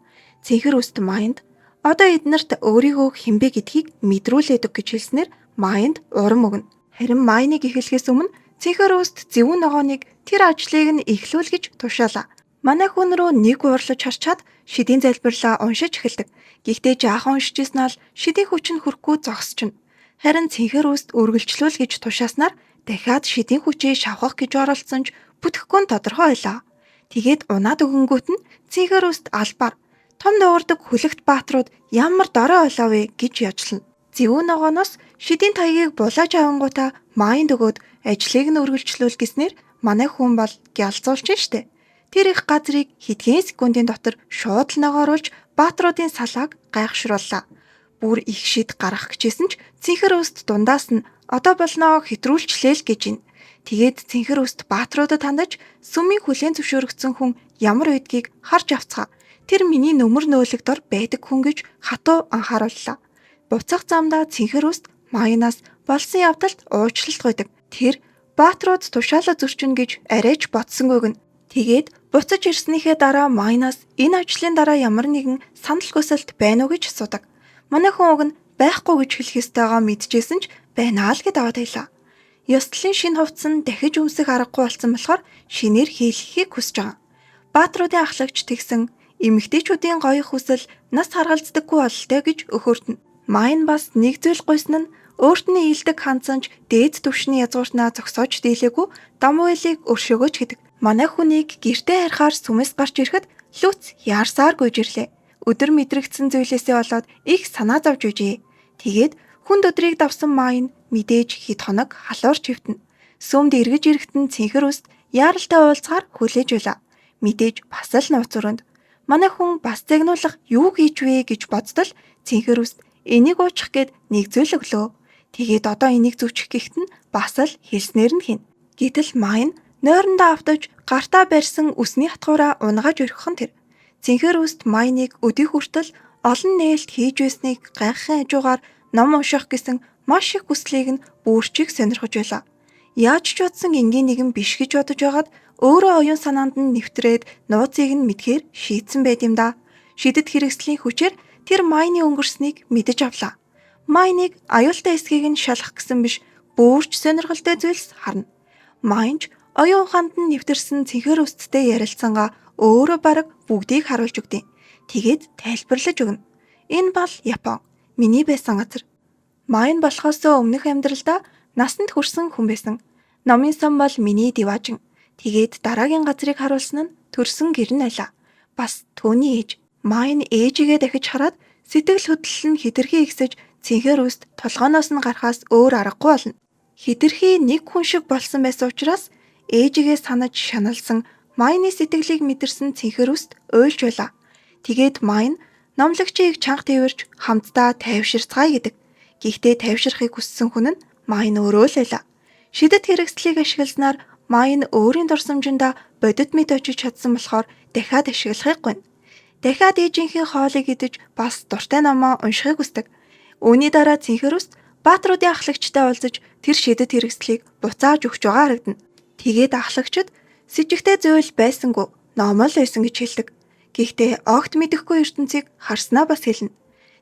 Цэнхэр үст Майнд одоо эднэрт өөрийгөө хинбэ гэдгийг мэдрүүлээд өг гэж хэлснээр Майнд урам өгнө. Харин Майныг эхлэхээс өмнө цэнхэр үст зөвүүн ногооныг тэр ажлыг нь эхлүүл гэж тушаалаа. Манай хүн рүү нэг уурлаж харчаад шидийн залбирлаа уншиж эхэлдэг. Гэхдээ жаахан уншижсэн нь шидийн хүч нь хүрхгүй зогсчихно. Харин цэнхэр үст үргэлжлүүл гэж тушааснаар дахиад шидийн хүчээ шавхах гэж оролцсон ч бүтэхгүй нь тодорхой байлаа. Тэгээд унаад өгөнгүүт нь цэнхэр үст албаар том дуурдаг хүлэгт баатрууд ямар дорой олоо вэ гэж яжлана. Зөвүүн ногооноос шидийн таягийг булааж авангуудаа Майнд өгөөд ажлыг нь үргэлжлүүл гэснээр манай хүн бол гялзуулж штэ. Тэр их газрыг хэдхэн секундын дотор шууд л ногооруулж баатруудын салааг гайхшрууллаа. Бүр их шид гарах гэжсэн ч цэнхэр үст дундаас нь одоо болноо хэтрүүлчлээ л гэж ин. Тэгээд цэнхэр үст баатруудад хандаж сүмийн хүлээн зөвшөөрөгдсөн хүн ямар байдгийг харж авцгаа. Тэр миний нөмөр нөөлөг дор байдаг хүн гэж хатуу анхаарууллаа. Буцах замдаа цэнхэр үст Майнаас болсон явдалд уучлалт гуйдаг. Тэр баатрууд тушаалаа зөрчинө гэж арайч бодсонгүй гэн. Тэгээд буцаж ирснийхээ дараа Майнаас энэ ажлын дараа ямар нэгэн санал хүсэлт байна уу гэж асуудаг. Манай хүн уг нь байхгүй гэж хэлэх ёстойгоо мэдчихсэн ч байна л гэд аваад байлаа. Ёслолын шинэ хувцас нь дахиж өмсөх аргагүй болсон болохоор шинээр хийлгэхийг хүсэж байгаа. Баатруудын ахлагч тэгсэн эмэгтэйчүүдийн гоё хүсэл нас харгалздаггүй бололтой гэж өхөөртнө. Майн бас нэг зүйл гуйсан нь өөрт нь ийдэг ханцанч дээд түвшний язгууртнаа зогсоож дийлээгүй дам уйлыг өршөөгөөч гэдэг. Манай хүнийг гэртээ харахаар сүмэс гарч ирэхэд лүц яарсаар гүйж ирлээ. Өдөр мэдрэгдсэн зүйлээсээ болоод их санаа зовж үжээ. Тэгээд хүнд өдрийг давсан Майн мэдээж хэд хоног халуурч хөвтөнө. Сүмд эргэж ирэхтэн цэнхэр үст яаралтай уулзгаар хүлээж байлаа. Мэдээж бас л нууц өрөөнд. Манай хүн бас загнуулах юу хийж вэ гэж бодтол цэнхэр үст энийг уучих гээд нэг зүйл өглөө. Тэгээд одоо энийг зүвчих гэхэд нь бас л хэлснээр нь хин. Гэтэл Майн нойрондоо автаж гартаа барьсан үсний хатгуураа унгааж өргөх нь тэр. Цэнхэр үст Майныг өдий хүртэл олон нээлт хийж байсныг гайхахын хажуугаар ном унших гэсэн маш их хүслийг нь бүрчиг сонирхож байлаа. Яаж ч утсан энгийн нэгэн биш гэж бодож байгаад өөрөө оюун санаанд нь нэвтрээд нууцыг нь мэдхээр шийдсэн байт юм да. Шидэт хэрэгслийн хүчээр тэр Майны өнгөрснийг мэдэж авлаа. Майныг аюултай эсхийг нь шалгах гэсэн биш бүрч сонирхолтой зүйлс харна. Майнч оюун ухаанд нь нэвтэрсэн цэнхэр үсттэй ярилцсангаа өөрөө бараг бүгдийг харуулж өгдөө. Тэгээд тайлбарлаж өгнө. Энэ бол Япон. Миний байсан газар. Майн болохоос өмнөх амьдралдаа насанд хүрсэн хүн байсан. Номын сан бол миний диваажин. Тэгээд дараагийн газрыг харуулсан нь төрсөн гэр нь байлаа. Бас түүний ээж. Майн ээжигээ дахиж хараад сэтгэл хөдлөл нь хэтэрхий ихсэж цэнхэр үст толгооноос нь гарахаас өөр аргагүй болно. Хэтэрхий нэг хүн шиг болсон байсан учраас ээжигээ санаж шаналсан Майны сэтгэлийг мэдэрсэн цэнхэр үст уйлж байлаа. Тэгээд Майн номлогчийг чанга тэрвэрч хамтдаа тайвширцгаая гэдэг. Гэхдээ тайвширахыг хүссэн хүн нь Майн өөрөө л байлаа. Шидэт хэрэгслийг ашигласнаар Майн өөрийн дурсамжиндаа бодит мэд очиж чадсан болохоор дахиад ашиглахыг гуйна. Дахиад ээжийнхээ хоолыг идэж бас дуртай номоо уншихыг хүсдэг. Үүний дараа цэнхэр үст Баатруудын ахлагчтай уулзаж тэр шидэт хэрэгслийг буцааж өгч байгаа харагдана. Тэгээд ахлагчид сэжигтэй зүйл байсангүй ном л байсан гэж хэлдэг. Гэхдээ огт мэдэхгүй ертөнцийг харснаа бас хэлнэ.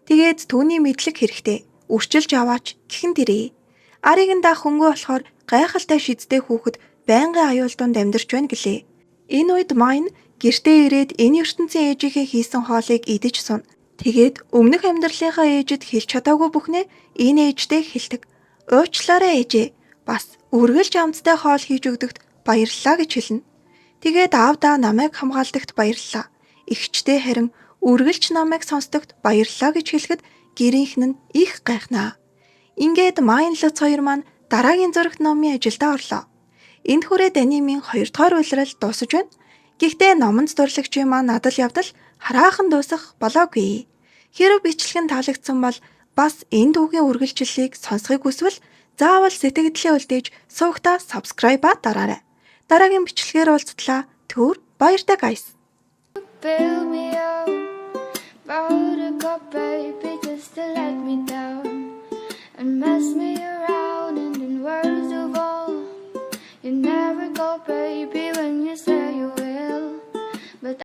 Тэгээд түүний мэдлэг хэрэгтэй. Үрчилж аваач гэхэн дэрээ. Арыг нь даах хөнгөө болохоор гайхалтай шидтэй хүүхэд байнгын аюул донд амьдарч байна гэлээ. Энэ үед Майн гэртээ ирээд энэ ертөнцийн ээжийнхээ хийсэн хоолыг идэж суна. Тэгээд өмнөх амьдралынхаа ээжэд хэлж чадаагүй бүхнээ энэ ээжтэй хэлдэг. Уучлаарай ээжээ. Бас үргэлж амттай хоол хийж өгдөгт баярлалаа гэж хэлнэ. Тэгээд аавдаа намайг хамгаалдагт баярлалаа. Игчтэй харин үргэлж намайг сонсдогт баярлалаа гэж хэлэхэд гэрийнхэн нь их гайхнаа. Ингээд Майн Луц хоёр маань дараагийн зурагт номын ажилдаа орлоо. Энд хүрээд анимын 2 дугаар улирал дуусаж байна. Гэхдээ номонд дурлагчийн маань надад явдал хараахан дуусах болоогүй. Хэрэв бичлэг нь таалагдсан бол бас энэ дуугийн үргэлжлэлийг сонсохыг хүсвэл заавал сэтгэгдлээ үлдээж сувгтаа subscribe дараарай. Дараагийн бичлэгээр уулзтлаа. Түр баяртай guys. Build me up, buttercup baby, just to let me down and mess me around, and in words of all, you never go, baby, when you say